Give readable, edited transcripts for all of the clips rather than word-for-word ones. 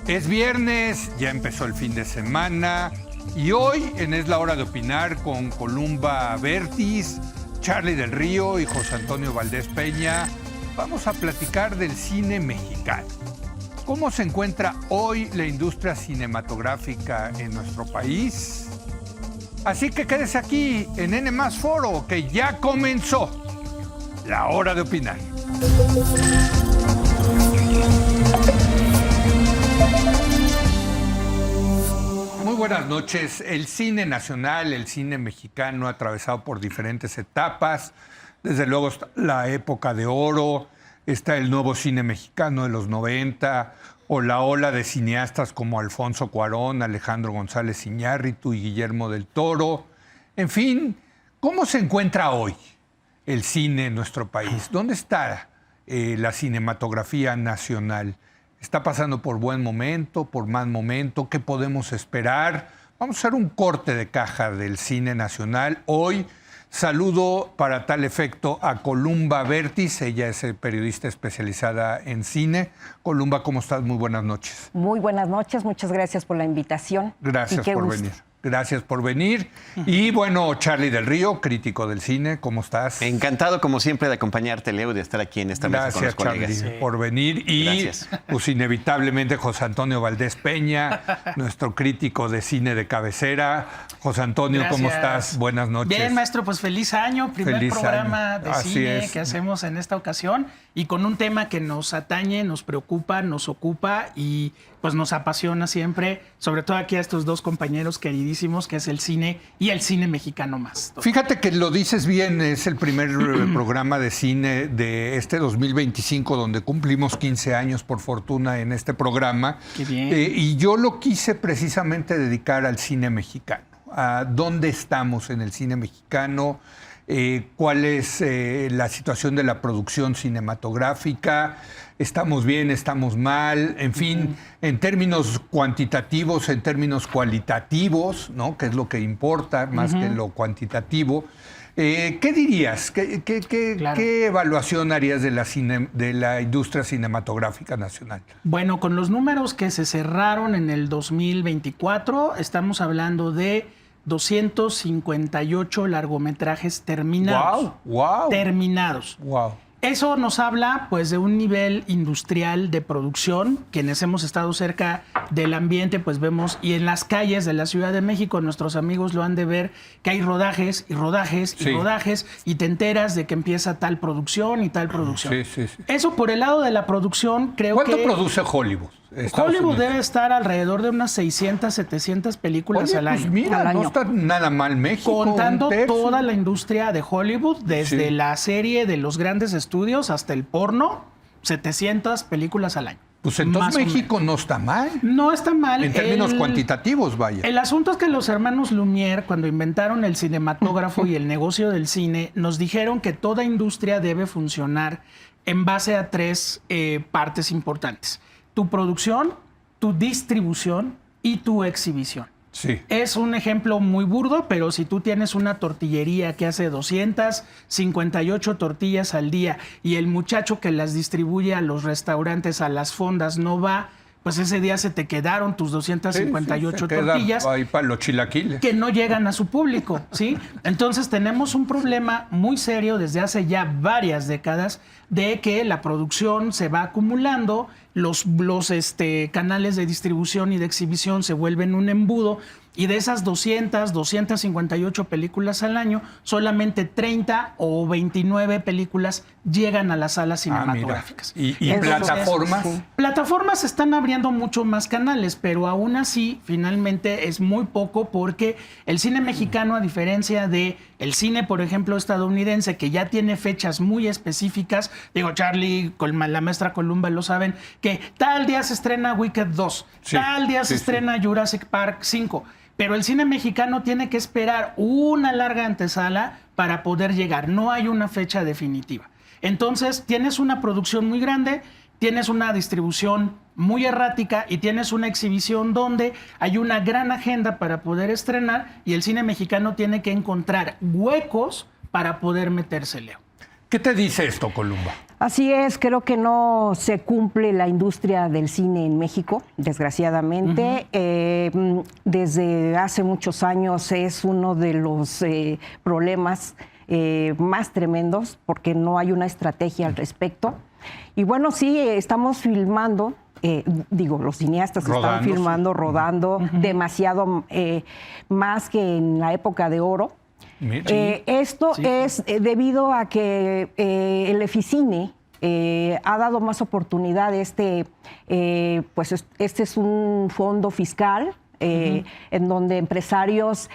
Es viernes, ya empezó el fin de semana y hoy en Es la Hora de Opinar con Columba Vertis, Charly del Río y José Antonio Valdés Peña vamos a platicar del cine mexicano. ¿Cómo se encuentra hoy la industria cinematográfica en nuestro país? Así que quédese aquí en N+ Foro, que ya comenzó la Hora de Opinar. Muy buenas noches. El cine nacional, el cine mexicano ha atravesado por diferentes etapas. Desde luego está la época de oro, está el nuevo cine mexicano de los 90, o la ola de cineastas como Alfonso Cuarón, Alejandro González Iñárritu y Guillermo del Toro. En fin, ¿cómo se encuentra hoy el cine en nuestro país? ¿Dónde está la cinematografía nacional? ¿Está pasando por buen momento, por mal momento? ¿Qué podemos esperar? Vamos a hacer un corte de caja del cine nacional. Hoy saludo para tal efecto a Columba Vertis. Ella es periodista especializada en cine. Columba, ¿cómo estás? Muy buenas noches. Muy buenas noches. Muchas gracias por la invitación. Gracias por venir. Gracias por venir. Y bueno, Charly del Río, crítico del cine, ¿cómo estás? Encantado, como siempre, de acompañarte, Leo, de estar aquí en esta mesa con los colegas. Gracias, Charly, por venir. Y gracias. Pues inevitablemente José Antonio Valdés Peña, nuestro crítico de cine de cabecera. José Antonio, gracias. ¿Cómo estás? Buenas noches. Bien, maestro, pues feliz año. Primer programa de cine que hacemos en esta ocasión y con un tema que nos atañe, nos preocupa, nos ocupa y pues nos apasiona siempre, sobre todo aquí a estos dos compañeros queridísimos, que es el cine y el cine mexicano más. Fíjate que lo dices bien, es el primer programa de cine de este 2025, donde cumplimos 15 años, por fortuna, en este programa. Qué bien. Y yo lo quise precisamente dedicar al cine mexicano. ¿A dónde estamos en el cine mexicano? ¿Cuál es la situación de la producción cinematográfica? ¿Estamos bien? ¿Estamos mal? En fin, en términos cuantitativos, en términos cualitativos, ¿no? Que es lo que importa más que lo cuantitativo. ¿Qué dirías? ¿Qué evaluación harías de la industria cinematográfica nacional? Bueno, con los números que se cerraron en el 2024, estamos hablando de 258 largometrajes terminados. ¡Wow! Terminados. ¡Wow! Eso nos habla, pues, de un nivel industrial de producción. Quienes hemos estado cerca del ambiente, pues vemos, y en las calles de la Ciudad de México, nuestros amigos lo han de ver, que hay rodajes y rodajes y rodajes, y te enteras de que empieza tal producción y tal producción. Sí. Eso por el lado de la producción, creo que... ¿Cuánto produce Hollywood? Hollywood debe estar alrededor de unas 600, 700 películas al año. Pues mira, no está nada mal México. Contando toda la industria de Hollywood, desde la serie de los grandes estudios hasta el porno, 700 películas al año. Pues entonces México no está mal. No está mal. En términos cuantitativos, vaya. El asunto es que los hermanos Lumière, cuando inventaron el cinematógrafo y el negocio del cine, nos dijeron que toda industria debe funcionar en base a tres partes importantes: tu producción, tu distribución y tu exhibición. Sí. Es un ejemplo muy burdo, pero si tú tienes una tortillería que hace 258 tortillas al día y el muchacho que las distribuye a los restaurantes, a las fondas, no va, pues ese día se te quedaron tus 258 tortillas. Ahí para los chilaquiles. Que no llegan a su público, ¿sí? Entonces tenemos un problema muy serio desde hace ya varias décadas de que la producción se va acumulando, los canales de distribución y de exhibición se vuelven un embudo, y de esas 258 películas al año, solamente 30 o 29 películas llegan a las salas cinematográficas. ¿Y plataformas? Sí. Plataformas están abriendo mucho más canales, pero aún así, finalmente, es muy poco, porque el cine mexicano, a diferencia de el cine, por ejemplo, estadounidense, que ya tiene fechas muy específicas, digo, Charly, la maestra Columba lo saben, que tal día se estrena Wicked 2, tal día se estrena Jurassic Park 5, pero el cine mexicano tiene que esperar una larga antesala para poder llegar. No hay una fecha definitiva. Entonces, tienes una producción muy grande, tienes una distribución muy errática y tienes una exhibición donde hay una gran agenda para poder estrenar, y el cine mexicano tiene que encontrar huecos para poder meterse, Leo. ¿Qué te dice esto, Columba? Así es, creo que no se cumple la industria del cine en México, desgraciadamente. Desde hace muchos años es uno de los problemas más tremendos porque no hay una estrategia al respecto. Y bueno, sí, estamos filmando, los cineastas están filmando, rodando demasiado más que en la época de oro. Esto es debido a que el Eficine ha dado más oportunidad. Este es un fondo fiscal en donde empresarios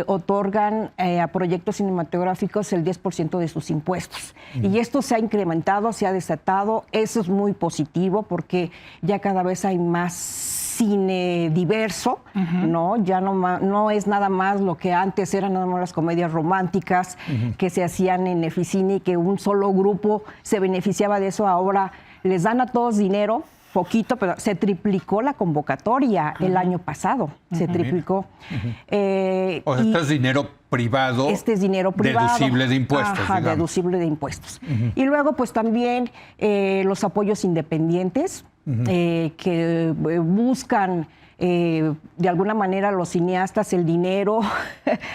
otorgan a proyectos cinematográficos el 10% de sus impuestos. Y esto se ha incrementado, se ha desatado. Eso es muy positivo porque ya cada vez hay más cine diverso, ¿no? Ya no es nada más lo que antes eran nada más las comedias románticas que se hacían en Eficine y que un solo grupo se beneficiaba de eso. Ahora les dan a todos dinero, poquito, pero se triplicó la convocatoria el año pasado, se triplicó. O sea, este es dinero privado. Este es dinero privado. Deducible de impuestos. Ajá, deducible de impuestos. Y luego, pues también los apoyos independientes que buscan de alguna manera los cineastas el dinero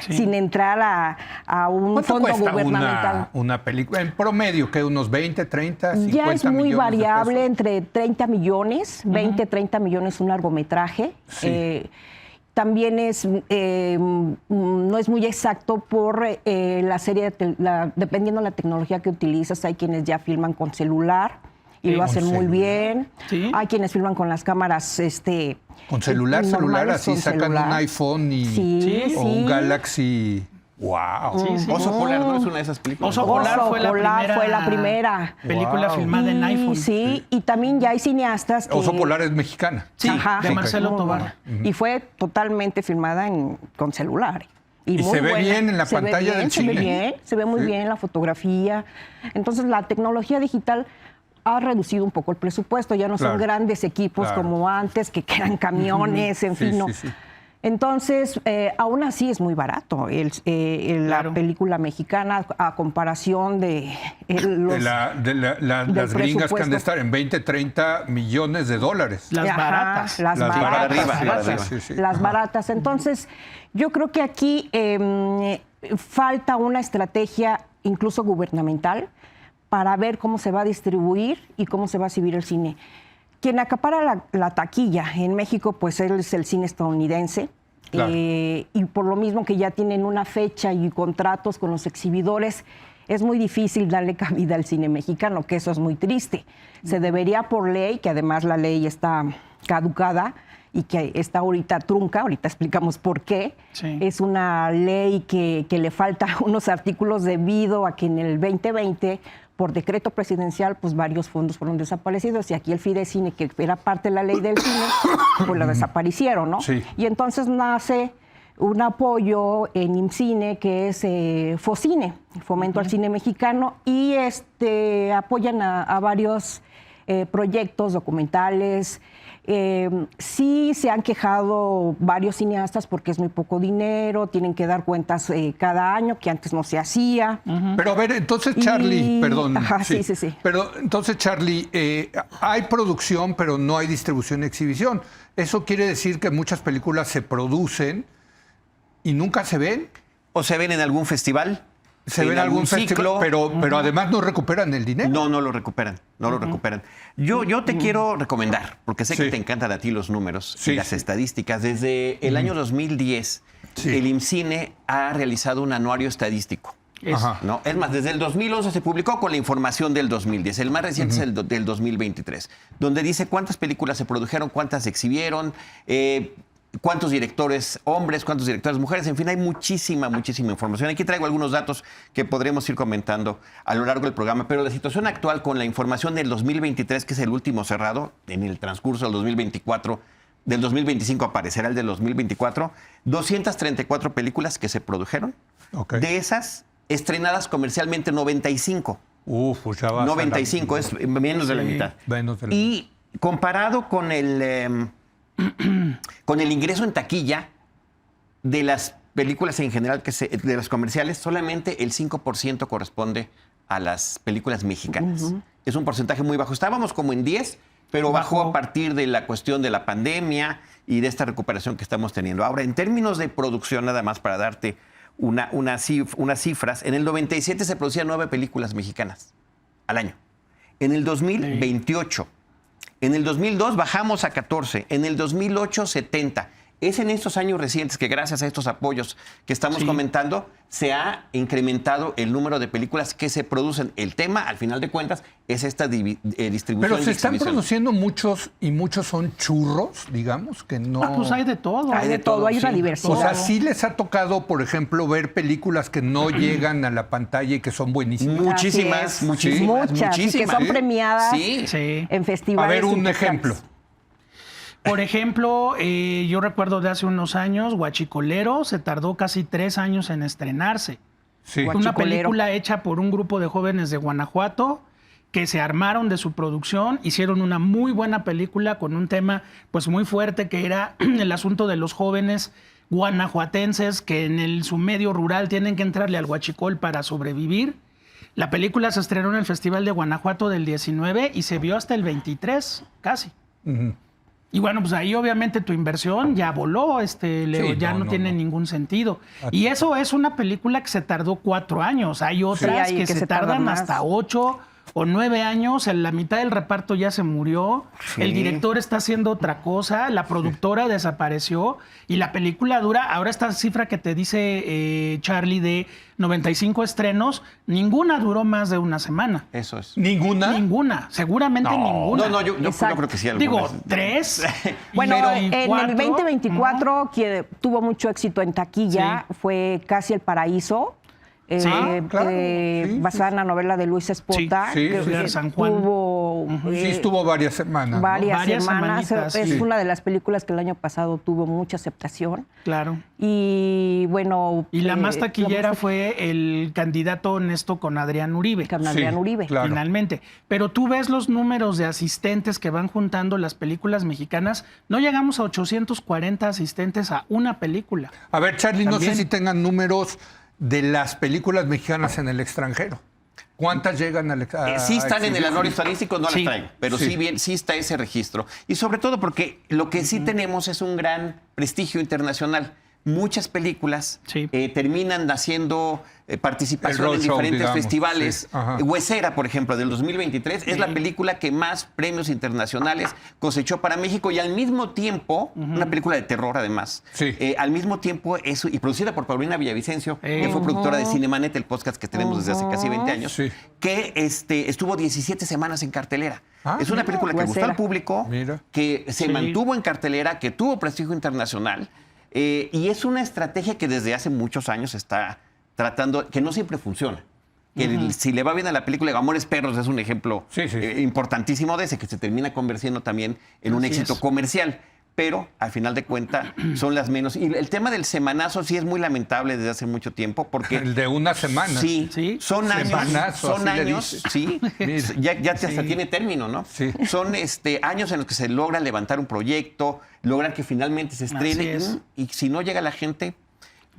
sin entrar a un fondo gubernamental. Una película? En promedio, que unos 20, 30, 50 millones. Ya es muy variable, de entre 30 millones, 20, 30 millones un largometraje. Sí. También no es muy exacto por la serie, dependiendo de la tecnología que utilizas. Hay quienes ya filman con celular y lo hacen muy bien. ¿Sí? Hay quienes filman con las cámaras con celular, así sacan un iPhone o un Galaxy. ¡Wow! Oso Polar no es una de esas películas. Oso Polar fue la primera película filmada en iPhone. Sí, y también ya hay cineastas que... Oso Polar es mexicana. Sí, de Marcelo Tovar. Y fue totalmente filmada con celular. Y se ve bien en la pantalla del cine. Se ve muy bien la fotografía. Entonces, la tecnología digital ha reducido un poco el presupuesto. Ya no son grandes equipos como antes, que quedan camiones, en fin, no. Entonces, aún así es muy barato la película mexicana a comparación de las gringas que han de estar en 20, 30 millones de dólares. Las baratas. Las baratas. Las baratas. Entonces, yo creo que aquí falta una estrategia incluso gubernamental para ver cómo se va a distribuir y cómo se va a exhibir el cine. Quien acapara la taquilla en México, pues él es el cine estadounidense. Claro. Y por lo mismo que ya tienen una fecha y contratos con los exhibidores, es muy difícil darle cabida al cine mexicano, que eso es muy triste. Se debería por ley, que además la ley está caducada y que está ahorita trunca, ahorita explicamos por qué. Sí. Es una ley que le falta unos artículos debido a que en el 2020... por decreto presidencial, pues varios fondos fueron desaparecidos y aquí el Fidecine, que era parte de la ley del cine, pues lo desaparecieron, ¿no? Sí. Y entonces nace un apoyo en IMCINE que es FOCINE, Fomento al Cine Mexicano, y apoyan a varios proyectos documentales. Sí se han quejado varios cineastas porque es muy poco dinero, tienen que dar cuentas cada año, que antes no se hacía. Pero a ver, entonces Charlie, perdón. Ajá, sí. Pero entonces Charlie, hay producción, pero no hay distribución y exhibición. ¿Eso quiere decir que muchas películas se producen y nunca se ven? ¿O se ven en algún festival? Se ven en algún festival, pero además no recuperan el dinero. No lo recuperan, lo recuperan. Yo te quiero recomendar, porque sé que te encantan a ti los números y las estadísticas. Desde el año 2010, el IMCINE ha realizado un anuario estadístico. ¿No? Es más, desde el 2011 se publicó con la información del 2010. El más reciente es el del 2023, donde dice cuántas películas se produjeron, cuántas se exhibieron, cuántos directores hombres, cuántos directores mujeres, en fin, hay muchísima información. Aquí traigo algunos datos que podremos ir comentando a lo largo del programa, pero la situación actual con la información del 2023, que es el último cerrado, en el transcurso del 2024, del 2025 aparecerá el del 2024, 234 películas que se produjeron. De esas, estrenadas comercialmente 95. Pues ya va 95, es menos de la mitad. Y comparado con el ingreso en taquilla de las películas en general, de las comerciales, solamente el 5% corresponde a las películas mexicanas. Es un porcentaje muy bajo. Estábamos como en 10, pero bajó a partir de la cuestión de la pandemia y de esta recuperación que estamos teniendo. Ahora, en términos de producción, nada más para darte unas cifras, en el 97 se producían 9 películas mexicanas al año. En el 2028. En el 2002 bajamos a 14. En el 2008, 70. Es en estos años recientes que gracias a estos apoyos que estamos comentando, se ha incrementado el número de películas que se producen. El tema, al final de cuentas, es esta distribución. Pero se están produciendo muchos y muchos son churros, digamos, que no... Pues hay de todo. Hay de todo, hay una diversidad. O sea, sí les ha tocado, por ejemplo, ver películas que no llegan a la pantalla y que son buenísimas. Muchísimas. Muchas, y que son premiadas en festivales. A ver, un importantes. ejemplo. Por ejemplo, yo recuerdo de hace unos años, Huachicolero se tardó casi 3 años en estrenarse. Sí. Fue una película hecha por un grupo de jóvenes de Guanajuato que se armaron de su producción, hicieron una muy buena película con un tema pues muy fuerte que era el asunto de los jóvenes guanajuatenses que en su medio rural tienen que entrarle al huachicol para sobrevivir. La película se estrenó en el Festival de Guanajuato del 19 y se vio hasta el 23, casi. Y bueno, pues ahí obviamente tu inversión ya voló, Leo, Sí, ya no tiene ningún sentido. Y eso es una película que se tardó 4 años. Hay otras que se tardan más. hasta 8 o 9 años. En la mitad del reparto ya se murió. Sí. El director está haciendo otra cosa. La productora desapareció. Y la película dura, ahora esta cifra que te dice Charlie de 95 estrenos, ninguna duró más de una semana. Eso es. ¿Ninguna? Ninguna, seguramente ninguna. No, yo creo que sí. Digo, algunas. 3. Bueno, en el 4, 2024, que tuvo mucho éxito en taquilla, fue Casi el Paraíso. Sí, claro, basada en la novela de Luis Espota. Sí, que sí, San Juan. Sí, estuvo varias semanas. ¿no? Varias semanas. semanitas, Es sí. una de las películas que el año pasado tuvo mucha aceptación. Claro. Y bueno. Y la más taquillera fue el candidato honesto con Adrián Uribe. Con Adrián Uribe. claro. Finalmente. Pero tú ves los números de asistentes que van juntando las películas mexicanas. No llegamos a 840 asistentes a una película. A ver, Charlie, no También. sé si tengan números de las películas mexicanas en el extranjero. ¿Cuántas llegan al Sí están en el anuario estadístico, no Sí. las traigo, pero Sí. sí está ese registro. Y sobre todo porque lo que sí tenemos es un gran prestigio internacional. Muchas películas Sí. terminan haciendo El participación en roadshow, diferentes digamos, festivales. sí. Ajá. Huesera, por ejemplo, del 2023, es la película que más premios internacionales cosechó para México y al mismo tiempo, una película de terror además, Sí. al mismo tiempo y producida por Paulina Villavicencio, que fue productora de Cinemanet, el podcast que tenemos desde hace casi 20 años, Sí. que estuvo 17 semanas en cartelera. Ah, es una mira, película que gustó Huesera. al público, Mira. que se mantuvo en cartelera, que tuvo prestigio internacional, y es una estrategia que desde hace muchos años está tratando, que no siempre funciona. Que si le va bien a la película, Amores Perros es un ejemplo Sí. importantísimo de ese, que se termina convirtiendo también en un Así éxito es. comercial. Pero al final de cuentas son las menos. Y el tema del semanazo sí es muy lamentable desde hace mucho tiempo porque... El de una semana. Sí, Sí. son años, Semanazo, son así le años, dice. sí, Mira. ya hasta tiene término, ¿no? Sí. Son años en los que se logra levantar un proyecto, logran que finalmente se estrene, Así es. y si no llega la gente,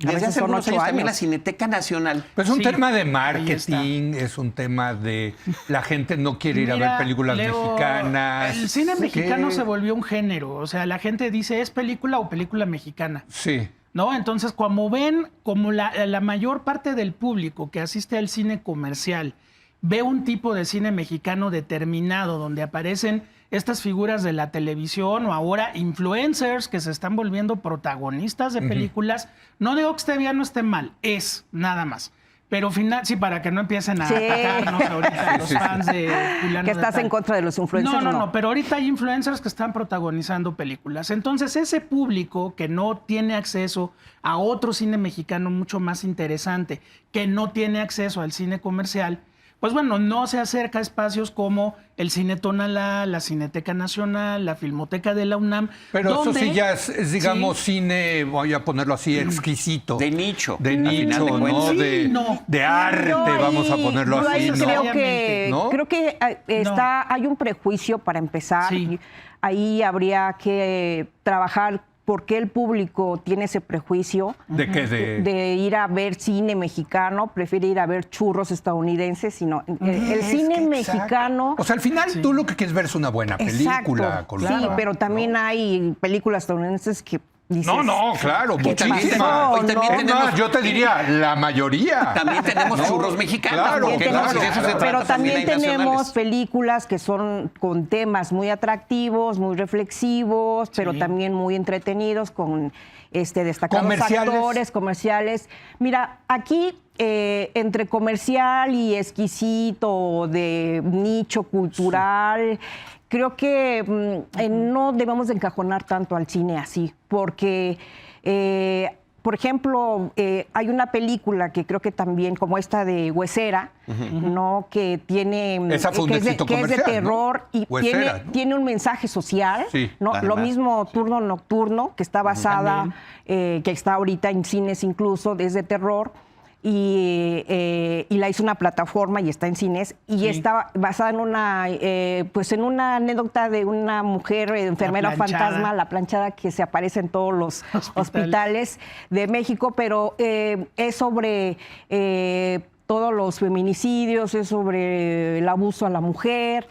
A desde veces hace son algunos 8 años también la años. Cineteca Nacional. Pues es un Sí, tema de ahí marketing, es un tema de la gente no quiere ir a Mira, ver películas Leo, mexicanas. El cine mexicano Sí. se volvió un género. O sea, la gente dice, ¿es película o película mexicana? Sí. ¿No? Entonces, como ven, como la mayor parte del público que asiste al cine comercial ve un tipo de cine mexicano determinado, donde aparecen estas figuras de la televisión o ahora influencers que se están volviendo protagonistas de películas, no digo que esté bien o esté mal, es nada más. Pero sí, para que no empiecen a Sí. atacarnos ahorita los fans de fulano Que de estás tal. en contra de los influencers. No, pero ahorita hay influencers que están protagonizando películas. Entonces, ese público que no tiene acceso a otro cine mexicano mucho más interesante, que no tiene acceso al cine comercial, pues bueno, no se acerca a espacios como el Cine Tonalá, la Cineteca Nacional, la Filmoteca de la UNAM. Pero eso donde- sí ya es, digamos, Sí. cine, voy a ponerlo así, exquisito. De nicho. De al final nicho, de ¿no? cuentas. Sí, de, no. de arte, Yo ahí- vamos a ponerlo yo así, ahí ¿no? creo ¿No? que hay un prejuicio para empezar. Sí. Ahí habría que trabajar por qué el público tiene ese prejuicio ¿De qué? de ir a ver cine mexicano, prefiere ir a ver churros estadounidenses, sino el cine mexicano... O sea, al final tú lo que quieres ver es una buena película. Exacto, Colombo. sí, pero también hay películas estadounidenses que dices... No, claro, ¿qué muchísimas. pasó? Hoy también ¿no? tenemos- Más, yo te diría, la mayoría. También tenemos churros mexicanos. Claro, porque Tenemos- de eso se trata, pero también hay tenemos nacionales. películas que son con temas muy atractivos, muy reflexivos, pero también muy entretenidos, con destacados ¿Comerciales? actores, comerciales. Mira, aquí entre comercial y exquisito, de nicho cultural, creo que no debemos de encajonar tanto al cine así, porque... por ejemplo, hay una película que creo que también, como esta de Huesera, ¿no? Que tiene Esa fue un que es de, éxito que es de comercial, terror ¿no? y Huesera, ¿no? tiene un mensaje social, Sí, ¿no? Lo además. mismo Turno Nocturno, que está basada, que está ahorita en cines incluso, es de terror. Y la hizo una plataforma y está en cines y está basada en una anécdota de una mujer enfermera fantasma, la planchada, que se aparece en todos los hospitales de México, pero es sobre todos los feminicidios, es sobre el abuso a la mujer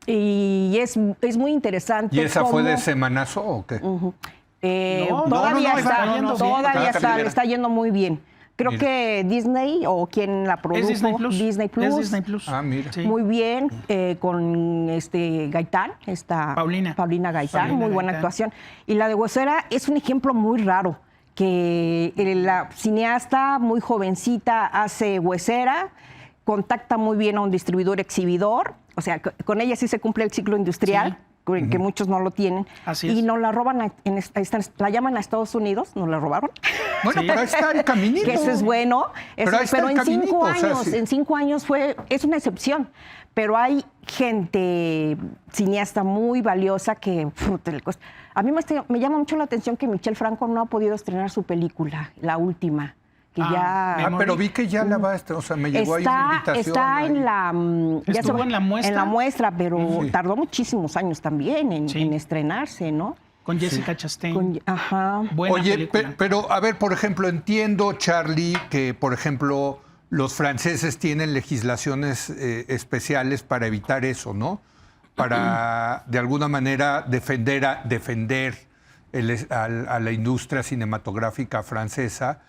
y es muy interesante. ¿Y esa fue de cómo- semanazo o qué? todavía no, está, yendo bien. todavía Cada está yendo muy bien. Creo Mira. que Disney o quien la produjo, Es Disney Plus. Disney Plus. Es Disney Plus. Ah, mira. Sí. Muy bien, con Gaitán, Paulina Gaitán, muy buena Gaitán. actuación. Y la de Huesera es un ejemplo muy raro, que la cineasta muy jovencita hace Huesera, contacta muy bien a un distribuidor exhibidor, o sea, con ella sí se cumple el ciclo industrial, que muchos no lo tienen, Así y es. nos la roban, la llaman a Estados Unidos, nos la robaron. Bueno, pero ahí está el caminito. Que eso es bueno, Pero ahí está pero el en 5 caminito, o sea, años, sí. en 5 años es una excepción. Pero hay gente cineasta muy valiosa que a mí me llama mucho la atención que Michel Franco no ha podido estrenar su película, la última, que ya Ah, pero vi que ya la va a o sea, me llegó ahí una invitación. está ahí. en la ya Estuvo en la muestra. en la muestra, pero tardó muchísimos años también en estrenarse, ¿no? Con Jessica Chastain. Ajá. Buena Oye, película. pero a ver, por ejemplo, entiendo, Charlie, que por ejemplo los franceses tienen legislaciones especiales para evitar eso, ¿no? Para de alguna manera defender a la industria cinematográfica francesa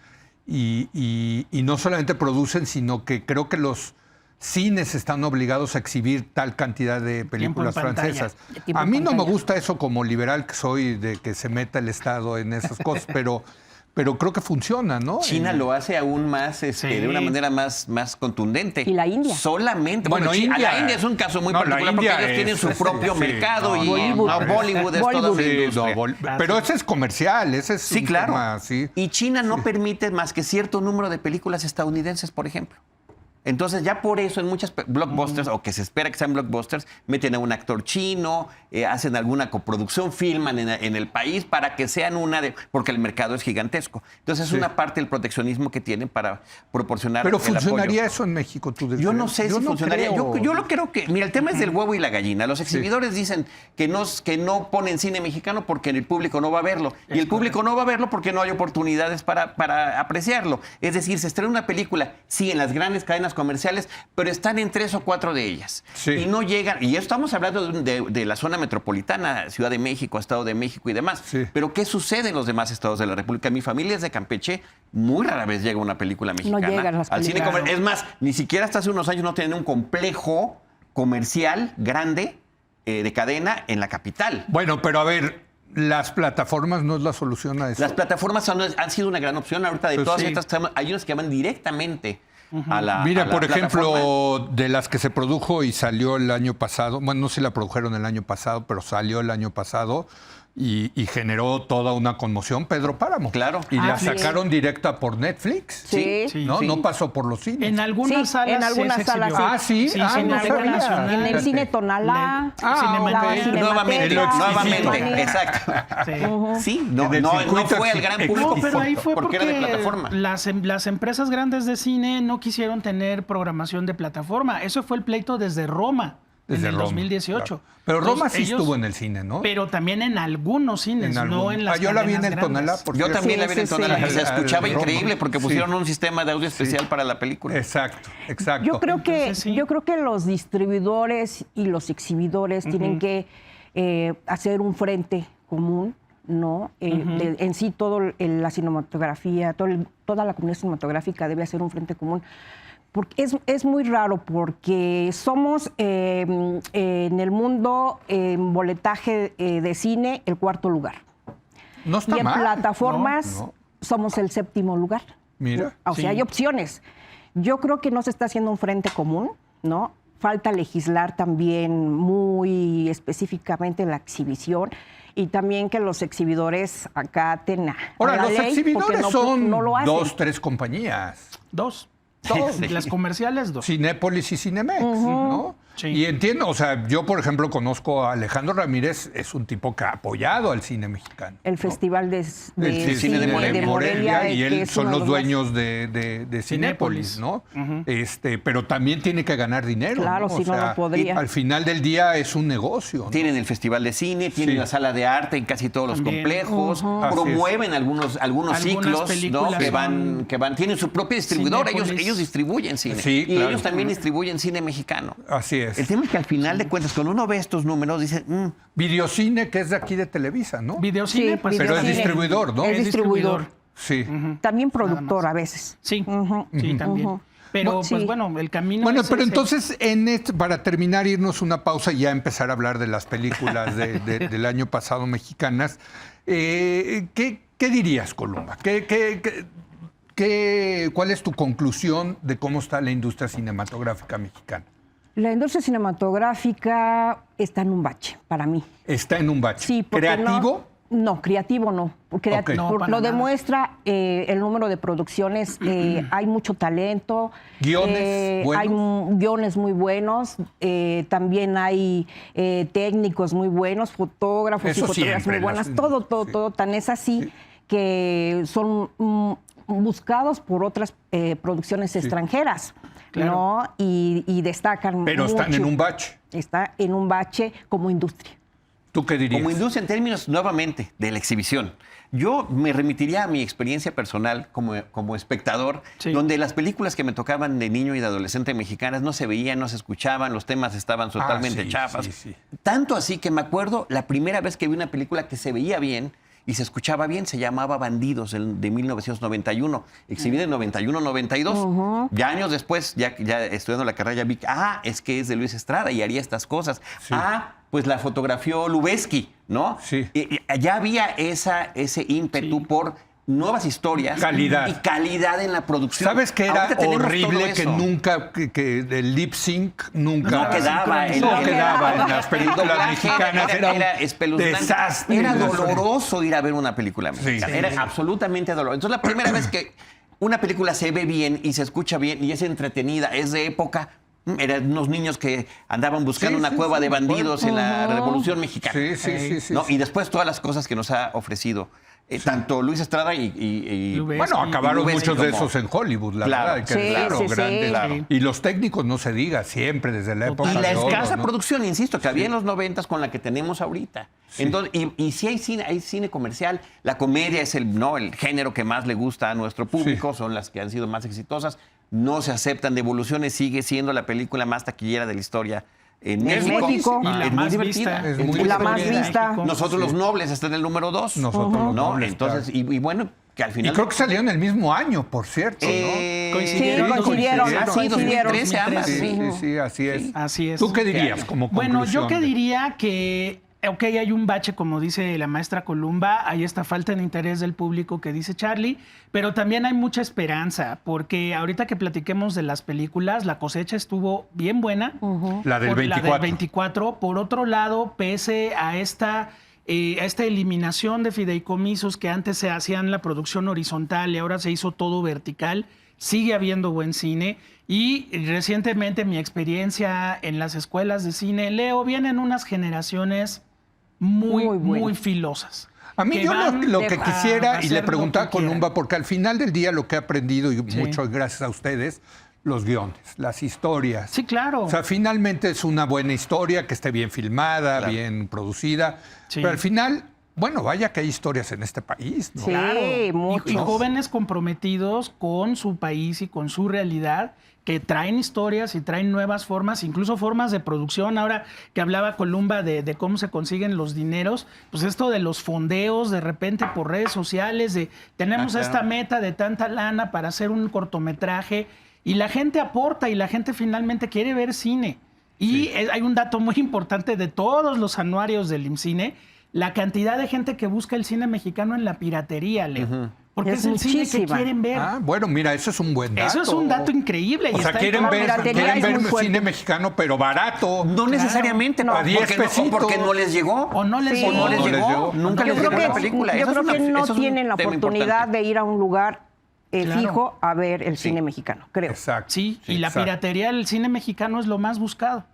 y no solamente producen, sino que creo que los cines están obligados a exhibir tal cantidad de películas en pantalla. francesas. Tiempo A en mí no me pantalla. gusta eso como liberal que soy, de que se meta el Estado en esas cosas, pero creo que funciona, ¿no? China lo hace aún más, Sí. de una manera más contundente. Y la India. Solamente. Bueno, La India es un caso muy No, la particular porque India ellos tienen su es- propio sí, mercado no, y Bollywood. Bollywood es toda una Sí, industria. pero ese es comercial, ese es Sí, un claro. tema, sí. Y China no permite más que cierto número de películas estadounidenses, por ejemplo. Entonces, ya por eso en muchas blockbusters, o que se espera que sean blockbusters, meten a un actor chino, hacen alguna coproducción, filman en el país para que sean porque el mercado es gigantesco. Entonces, es una parte del proteccionismo que tienen para proporcionar Pero el funcionaría apoyo. eso en México, tú Yo no sé si no funcionaría. creo. Yo lo creo que. Mira, el tema es del huevo y la gallina. Los exhibidores dicen que no ponen cine mexicano porque el público no va a verlo. Y el público no va a verlo porque no hay oportunidades para apreciarlo. Es decir, se estrena una película, sí, en las grandes cadenas comerciales, pero están en 3 o 4 de ellas. Sí. Y no llegan. Y estamos hablando de la zona metropolitana, Ciudad de México, Estado de México y demás. Sí. Pero ¿qué sucede en los demás estados de la República? Mi familia es de Campeche. Muy rara vez llega una película mexicana llegan las al cine películas. comercial. Es más, ni siquiera hasta hace unos años no tenían un complejo comercial grande de cadena en la capital. Bueno, pero a ver, las plataformas no es la solución a eso. Las plataformas han sido una gran opción. Ahorita de Pues todas sí. estas, hay unas que van directamente a la Mira, a la por plataforma. ejemplo, de las que se produjo y salió el año pasado, bueno, no sé si la produjeron el año pasado, pero salió el año pasado y generó toda una conmoción, Pedro Páramo. Claro. Y la Así es. sacaron directa por Netflix. Sí. Sí. ¿No? No pasó por los cines. En algunas Sí, salas. en algunas se salas, exhibió. Ah, sí. Sí, Ah, sí, en no la sabía. Nacional. En el Fíjate. cine Tonalá, Cinemateca. la Nuevamente, Cinemateca. nuevamente, Sí. exacto. Sí, no, En el no circuito fue al gran público No, pero ahí fue porque era de plataforma. las empresas grandes de cine no quisieron tener programación de plataforma. Eso fue el pleito desde Roma. Desde en el Roma, 2018. claro. Pero Entonces, Roma sí ellos- estuvo en el cine, ¿no? Pero también en algunos cines, no en las yo la vi en el cadenas Tonalá, grandes. por Yo cierto. también la vi en sí, Tonalá, sí. y se escuchaba Roma. increíble porque Sí. pusieron un sistema de audio especial para la película. Exacto, exacto. Yo creo Entonces, sí. yo creo que los distribuidores y los exhibidores tienen que hacer un frente común, ¿no? En sí, la cinematografía, toda la comunidad cinematográfica debe hacer un frente común. Porque es muy raro, porque somos en el mundo, en boletaje de cine, el cuarto lugar. No está Y en mal. plataformas No. somos el séptimo lugar. Mira. O sea, hay opciones. Yo creo que no se está haciendo un frente común, ¿no? Falta legislar también muy específicamente la exhibición y también que los exhibidores acaten a Ahora, la los ley, porque exhibidores son no lo hacen. 2, 3 compañías. Dos. Sí. Las comerciales, dos. Cinépolis y Cinemex, ¿no? Sí. Y entiendo, o sea, yo, por ejemplo, conozco a Alejandro Ramírez, es un tipo que ha apoyado al cine mexicano. El Festival de El Cine de Morelia, y que él es son uno los de dueños de Cinépolis, ¿no? Pero también tiene que ganar dinero. Claro, ¿no? si no, no podría. Al final del día es un negocio, ¿no? Tienen el Festival de Cine, tienen Sí. la sala de arte en casi todos los También. complejos, Así promueven algunos Algunas ciclos, ¿no? películas que van, tienen su propia distribuidora, Cinépolis. ellos distribuyen cine. Sí, y claro. ellos también distribuyen cine mexicano. Así es. El tema es que al final de cuentas, cuando uno ve estos números, dice, Videocine, que es de aquí de Televisa, ¿no? Videocine, Sí, pues. Pero es Videocine. distribuidor, ¿no? Es distribuidor. Sí. También productor a veces. Sí, sí, también. Pero, Sí. pues bueno, el camino. Bueno, es pero ese. entonces, para terminar, irnos una pausa y ya empezar a hablar de las películas del año pasado mexicanas. ¿Qué dirías, Columba? ¿Cuál es tu conclusión de cómo está la industria cinematográfica mexicana? La industria cinematográfica está en un bache, para mí. Está en un bache. Sí, porque ¿Creativo? No, creativo no. Ok. No, para lo nada. demuestra el número de producciones. Hay mucho talento. ¿Guiones buenos? Hay guiones muy buenos. También hay técnicos muy buenos, fotógrafos Eso y fotógrafas siempre, muy buenas. sí. Todo. Tan es así que son buscados por otras producciones extranjeras, Claro. ¿no? Y destacan Pero están en mucho. un bache. Está en un bache como industria. ¿Tú qué dirías? como industria en términos nuevamente de la exhibición. Yo me remitiría a mi experiencia personal como espectador, Sí. donde las películas que me tocaban de niño y de adolescente mexicanas no se veían, no se escuchaban, los temas estaban totalmente sí, chafas. sí. Tanto así que me acuerdo la primera vez que vi una película que se veía bien y se escuchaba bien, se llamaba Bandidos, de 1991, exhibida en 91-92. Ya años después, ya estudiando la carrera, ya vi que, es que es de Luis Estrada y haría estas cosas. Sí. Pues la fotografió Lubezki, ¿no? Sí. Y ya había ese ímpetu por nuevas historias Calidad. y calidad en la producción. ¿Sabes qué era Ahorita tenemos todo horrible que eso. nunca, que el lip sync nunca No quedaba, no quedaba en las el películas doblaje mexicanas, era un espeluznante. desastre. Era doloroso ir a ver una película mexicana, Sí. era absolutamente doloroso. Entonces la primera vez que una película se ve bien y se escucha bien y es entretenida, es de época, eran unos niños que andaban buscando Sí, una sí, cueva sí, de me acuerdo. bandidos en la Revolución Mexicana. Sí. ¿No? Y después todas las cosas que nos ha ofrecido tanto Luis Estrada y Lubezki. Bueno, acabaron Lubezki muchos de como- esos en Hollywood, la Claro. verdad. Hay que Sí, decirlo, sí, sí. grandes. Claro. Y los técnicos, no se diga, siempre, desde la época Y la de oro, escasa ¿no? producción, insisto, que había en los 90s con la que tenemos ahorita. Entonces, y si hay cine comercial, la comedia es el género que más le gusta a nuestro público, son las que han sido más exitosas. No se aceptan devoluciones, sigue siendo la película más taquillera de la historia en México. México. Y la Es muy más divertida. vista. Es muy La más divertida. vista. Nosotros los nobles está en el número 2. Nosotros los ¿no? nobles, Entonces, claro. y bueno, que al Y final... creo que salieron el mismo año, por cierto, Coincidieron. Sí, coincidieron. Ah, sí, 2013 ambas. ¿no? Sí, así es. Así es. ¿Tú qué dirías como Bueno, conclusión? yo qué diría que, ok, hay un bache, como dice la maestra Columba, hay esta falta de interés del público que dice Charlie, pero también hay mucha esperanza, porque ahorita que platiquemos de las películas, la cosecha estuvo bien buena. La del Por 24. La del 24. Por otro lado, pese a esta eliminación de fideicomisos que antes se hacían la producción horizontal y ahora se hizo todo vertical, sigue habiendo buen cine. Y recientemente mi experiencia en las escuelas de cine, Leo, vienen unas generaciones muy Muy buenas. filosas. A mí que yo van lo que a quisiera, y hacer le lo preguntaba a que quieran. Columba, porque al final del día lo que he aprendido, y Sí. muchas gracias a ustedes, los guiones, las historias. Sí, claro. O sea, finalmente es una buena historia, que esté bien filmada, bien producida. Sí. Pero al final, bueno, vaya que hay historias en este país, ¿no? Sí, muchos. Y jóvenes comprometidos con su país y con su realidad, que traen historias y traen nuevas formas, incluso formas de producción. Ahora que hablaba Columba de cómo se consiguen los dineros, pues esto de los fondeos de repente por redes sociales, de tenemos esta meta de tanta lana para hacer un cortometraje, y la gente aporta y la gente finalmente quiere ver cine. Y hay un dato muy importante de todos los anuarios del IMCINE, la cantidad de gente que busca el cine mexicano en la piratería, Leo. Porque es el cine que quieren ver. Ah, bueno, mira, eso es un buen dato. Eso es un dato increíble. O sea, quieren ver cine mexicano, pero barato. No necesariamente, a 10 pesitos. Porque no les llegó. O no les llegó. No les llegó. Nunca les llegó la película. Yo creo que no tienen la tema oportunidad importante. de ir a un lugar fijo a ver el cine mexicano, creo. Exacto. Sí, y la piratería del cine mexicano es lo más buscado,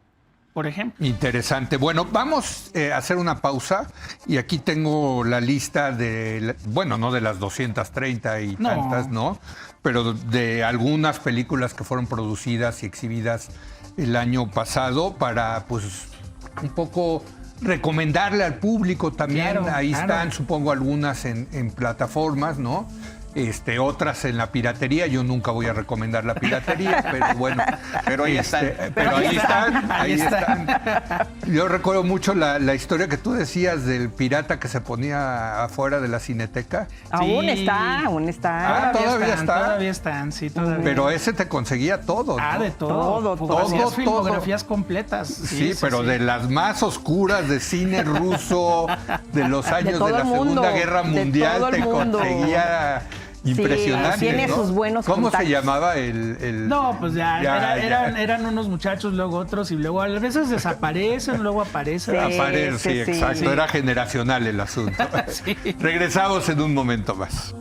por ejemplo. Interesante. Bueno, vamos a hacer una pausa y aquí tengo la lista de, bueno, no de las 230 y tantas, ¿no? Pero de algunas películas que fueron producidas y exhibidas el año pasado para, pues, un poco recomendarle al público también. Claro, ahí están, supongo, algunas en plataformas, ¿no? Otras en la piratería. Yo nunca voy a recomendar la piratería, pero bueno. Pero ahí están. Pero ahí están. Yo recuerdo mucho la historia que tú decías del pirata que se ponía afuera de la Cineteca. Aún está. Todavía está. Todavía están, sí, todavía. Pero ese te conseguía todo, ¿no? De todo. Hacías filmografías completas. Sí, pero de las más oscuras de cine ruso, de los años de la Segunda Guerra Mundial, te conseguía... Impresionante. Sí, tiene sus buenos ¿Cómo contactos. se llamaba el...? No, pues eran unos muchachos, luego otros, y luego a veces desaparecen, luego aparecen. Sí, exacto. Sí. Era generacional el asunto. Sí. Regresamos en un momento más.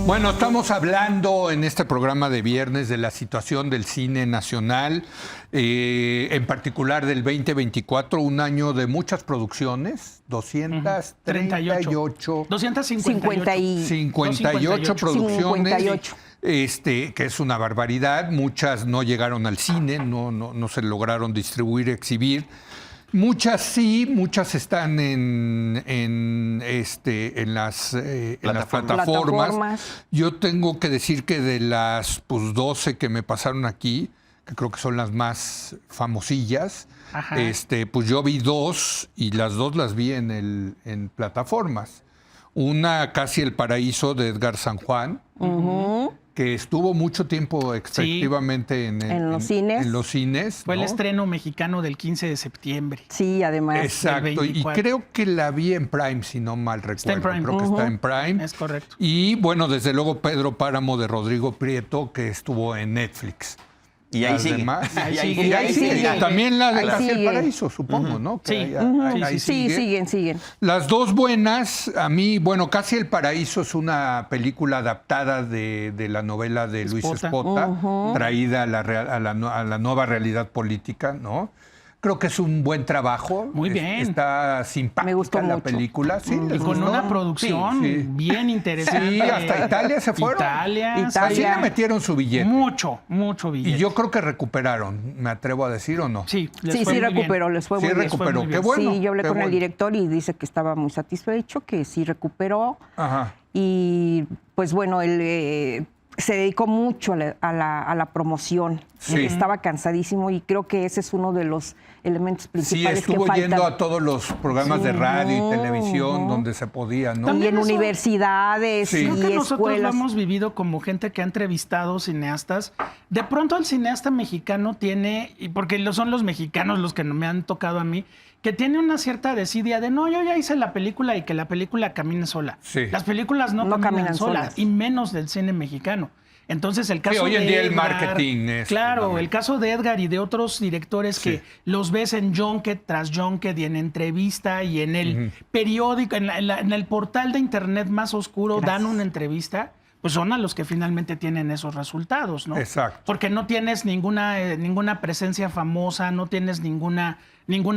Bueno, estamos hablando en este programa de viernes de la situación del cine nacional, en particular del 2024, un año de muchas producciones, 238 producciones, que es una barbaridad. Muchas no llegaron al cine, no se lograron distribuir, exhibir. Muchas sí, muchas están en las plataformas. Yo tengo que decir que de las 12 que me pasaron aquí, que creo que son las más famosillas, pues yo vi 2 y las 2 las vi en plataformas. Una, Casi el Paraíso, de Edgar San Juan, que estuvo mucho tiempo efectivamente en los cines. Fue el estreno mexicano del 15 de septiembre. Sí, además. Exacto, y creo que la vi en Prime, si no mal recuerdo. Creo que está en Prime. Es correcto. Y bueno, desde luego Pedro Páramo, de Rodrigo Prieto, que estuvo en Netflix. Y ahí sigue. Ahí sigue. También la de Casi el Paraíso, supongo, ¿no? Sí, siguen. Las dos buenas, a mí, bueno, Casi el Paraíso es una película adaptada de la novela de Luis Espota, traída a la nueva realidad política, ¿no? Creo que es un buen trabajo. Muy bien. Está simpática. Me gustó la mucho. película. Sí, y con una producción bien interesante. Sí, hasta Italia se fueron. Italia. Así le metieron su billete. Mucho billete. Y yo creo que recuperaron, me atrevo a decir, ¿o no? Sí, recuperó, les fue muy bien. Recuperó, qué bueno. Sí, yo hablé con el director y dice que estaba muy satisfecho, que sí recuperó. Ajá. Y pues bueno, él se dedicó mucho a la promoción. Sí. Estaba cansadísimo y creo que ese es uno de los elementos principales que estuvo faltan. yendo a todos los programas de radio y televisión donde se podía, ¿no? Y en universidades y creo que nosotros lo escuelas. hemos vivido como gente que ha entrevistado cineastas. De pronto el cineasta mexicano tiene, y porque son los mexicanos los que me han tocado a mí, que tiene una cierta desidia de no, yo ya hice la película y que la película camine sola. Sí. Las películas no caminan solas, y menos del cine mexicano. Entonces el caso hoy en de día Edgar, el marketing es... Claro, el caso de Edgar y de otros directores que los ves en junket tras junket y en entrevista y en el periódico, en el portal de internet más oscuro dan una entrevista. pues son a los que finalmente tienen esos resultados, ¿no? Exacto. Porque no tienes ninguna presencia famosa, no tienes ningún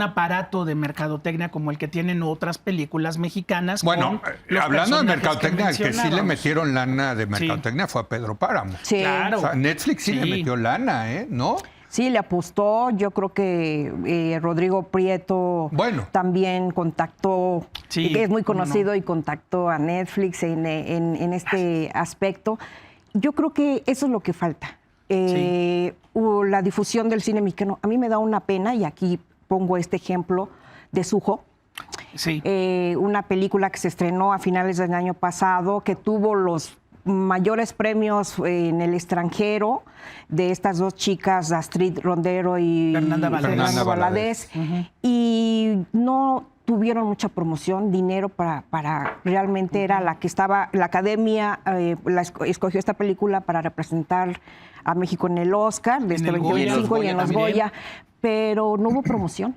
aparato de mercadotecnia como el que tienen otras películas mexicanas. Bueno, con los hablando de personajes mercadotecnia, el que sí le mencionábamos. metieron lana de mercadotecnia fue a Pedro Páramo. Sí. Claro. O sea, Netflix sí le metió lana, ¿no? Sí, le apostó. Yo creo que Rodrigo Prieto también contactó, que es muy conocido y contactó a Netflix en este aspecto. Yo creo que eso es lo que falta. La difusión del cine mexicano. A mí me da una pena, y aquí pongo este ejemplo de Sujo. Sí. Una película que se estrenó a finales del año pasado, que tuvo los mayores premios en el extranjero, de estas dos chicas, Astrid Rondero y Fernanda Valadez. Y no tuvieron mucha promoción, dinero para realmente era la que estaba, la academia escogió esta película para representar a México en el Oscar, de este 2025 y en los Goya, pero no hubo promoción.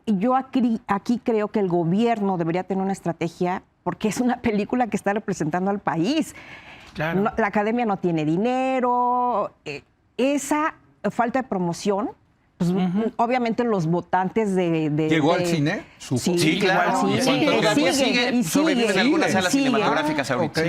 Y yo aquí creo que el gobierno debería tener una estrategia, porque es una película que está representando al país. Claro. La academia no tiene dinero. Esa falta de promoción, pues, obviamente los votantes de ¿Llegó al cine? Sí, claro. Sigue. Sobrevive en algunas salas cinematográficas ahorita.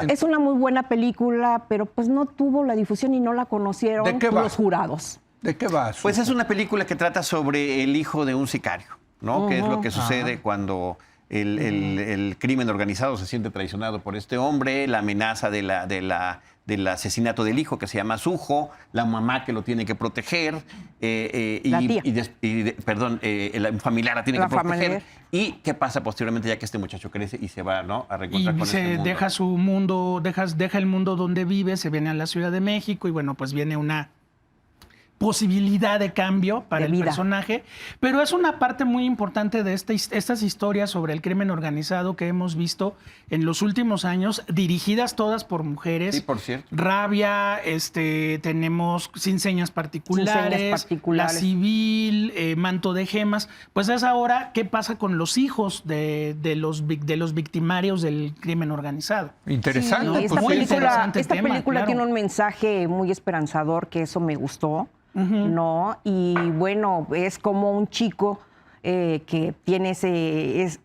Es una muy buena película, pero pues no tuvo la difusión y no la conocieron los jurados. ¿De qué va? Pues es una película que trata sobre el hijo de un sicario, ¿no? Que es lo que sucede cuando el crimen organizado se siente traicionado por este hombre, la amenaza del asesinato del hijo que se llama Sujo, la mamá que lo tiene que proteger, la familiar la tiene que proteger. ¿Y qué pasa posteriormente ya que este muchacho crece y se va, ¿no?, a reencontrar con este mundo? Deja su mundo, deja el mundo donde vive, se viene a la Ciudad de México y bueno, pues viene una posibilidad de cambio para el personaje, pero es una parte muy importante de estas historias sobre el crimen organizado que hemos visto en los últimos años, dirigidas todas por mujeres. Sí, por cierto. Rabia, tenemos Sin Señas Particulares, La Civil, Manto de Gemas. Pues es ahora qué pasa con los hijos de los victimarios del crimen organizado. Interesante. Sí, esta película tiene un mensaje muy esperanzador, que eso me gustó. ¿No? Y bueno, es como un chico que tiene ese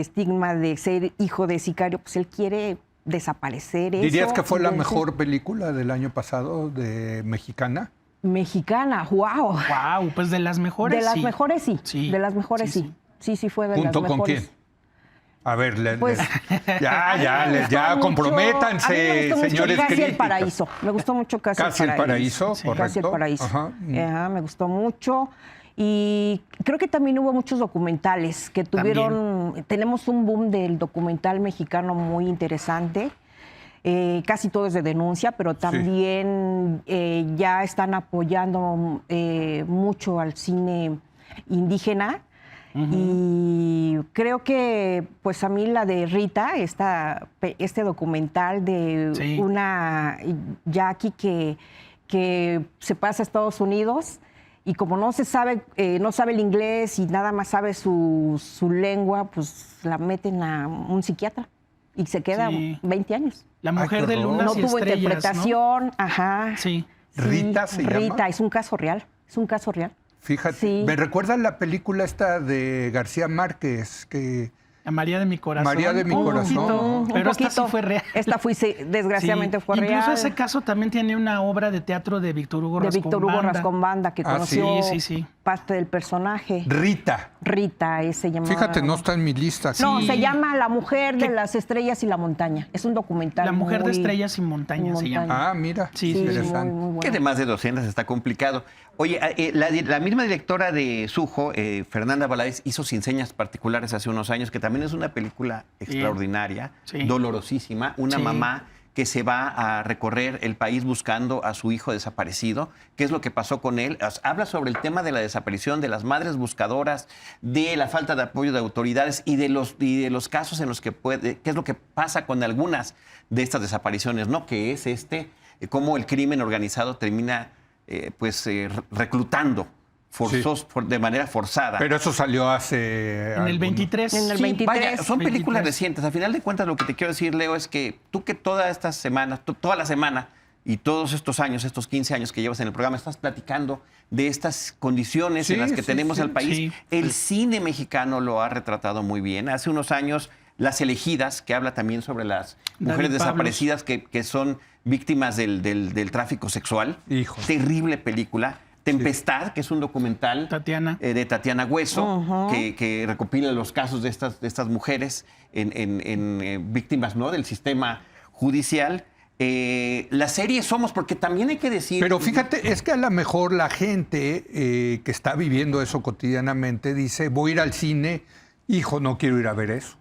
estigma de ser hijo de sicario, pues él quiere desaparecer. ¿Dirías que fue la mejor película del año pasado de mexicana? Mexicana, wow. Wow, pues de las mejores. De las mejores sí. De las mejores sí. Sí, fue de las mejores. ¿Junto con quién? A ver, pues, ya comprométanse, señores Casi críticos. el Paraíso. Me gustó mucho Casi el Paraíso. Correcto. Casi el Paraíso. Me gustó mucho. Y creo que también hubo muchos documentales que tuvieron... Tenemos un boom del documental mexicano muy interesante. Casi todo es de denuncia, pero también ya están apoyando mucho al cine indígena. Y creo que, pues a mí la de Rita, este documental de una Jackie que se pasa a Estados Unidos y como no sabe el inglés y nada más sabe su lengua, pues la meten a un psiquiatra y se queda 20 años. La mujer de Lunas no y tuvo Estrellas, interpretación, ¿no? Sí. Rita se llama. Rita, es un caso real. Fíjate, me recuerda la película esta de García Márquez, que... María de mi corazón. María de mi corazón. Pero esta sí fue real. Esta desgraciadamente fue real. Incluso ese caso también tiene una obra de teatro de Víctor Hugo Rascón-Banda, que conoció parte del personaje. Rita, se llama. Fíjate, no está en mi lista. No, se llama La mujer de las estrellas y la montaña. Es un documental. La mujer de estrellas y montaña se llama. Ah, mira. Sí, interesante. Muy bueno. Que de más de 200 está complicado. Oye, la misma directora de Sujo, Fernanda Valadez, hizo Sin Señas Particulares hace unos años, que también es una película extraordinaria, dolorosísima. Una mamá que se va a recorrer el país buscando a su hijo desaparecido. ¿Qué es lo que pasó con él? Habla sobre el tema de la desaparición, de las madres buscadoras, de la falta de apoyo de autoridades y de los casos en los que qué es lo que pasa con algunas de estas desapariciones, ¿no? Que es cómo el crimen organizado termina reclutando de manera forzada. Pero eso salió hace... En el 23. En el Sí, 23. vaya, son películas 23. recientes. Al final de cuentas, lo que te quiero decir, Leo, es que tú que toda esta semana, toda la semana y todos estos años, estos 15 años que llevas en el programa, estás platicando de estas condiciones en las que tenemos al país. Sí. El cine mexicano lo ha retratado muy bien. Hace unos años, Las Elegidas, que habla también sobre las mujeres David desaparecidas que son víctimas del tráfico sexual. Híjole. Terrible película. Tempestad, que es un documental Tatiana. de Tatiana Hueso, que recopila los casos de estas mujeres víctimas, ¿no?, del sistema judicial. La serie Somos, porque también hay que decir... Pero fíjate, es que a lo mejor la gente que está viviendo eso cotidianamente dice, voy a ir al cine, hijo, no quiero ir a ver eso.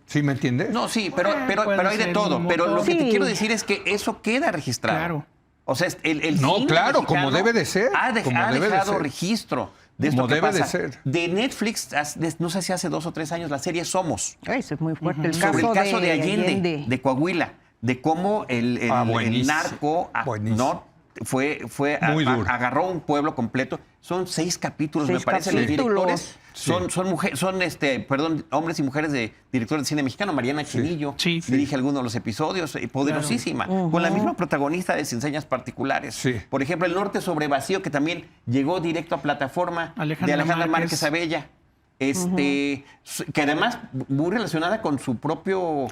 ¿Sí me entiendes? No, sí, pero puede hay de ser todo. un Pero lo motor. que te Sí. quiero decir es que eso queda registrado. Claro. O sea, el No, cine claro, mexicano como debe de ser, Ha como debe de dejado ser. registro de Como esto que debe de pasa. ser. De Netflix, no sé si hace 2 o 3 años, la serie Somos. Eso es muy fuerte. El Sobre el caso de Allende, Allende. de Coahuila, de cómo el Buenísimo. narco Buenísimo. fue Muy duro. agarró un pueblo completo. Son 6 capítulos, 6 me parece. Los capítulos. directores son hombres y mujeres de directores de cine mexicano. Mariana Chenillo Sí. dirige algunos de los episodios, poderosísima, con la misma protagonista de Sin Señas Particulares. Sí. Por ejemplo, El Norte sobre Vacío, que también llegó directo a plataforma de Alejandra Márquez Abella. Que además muy relacionada con su propia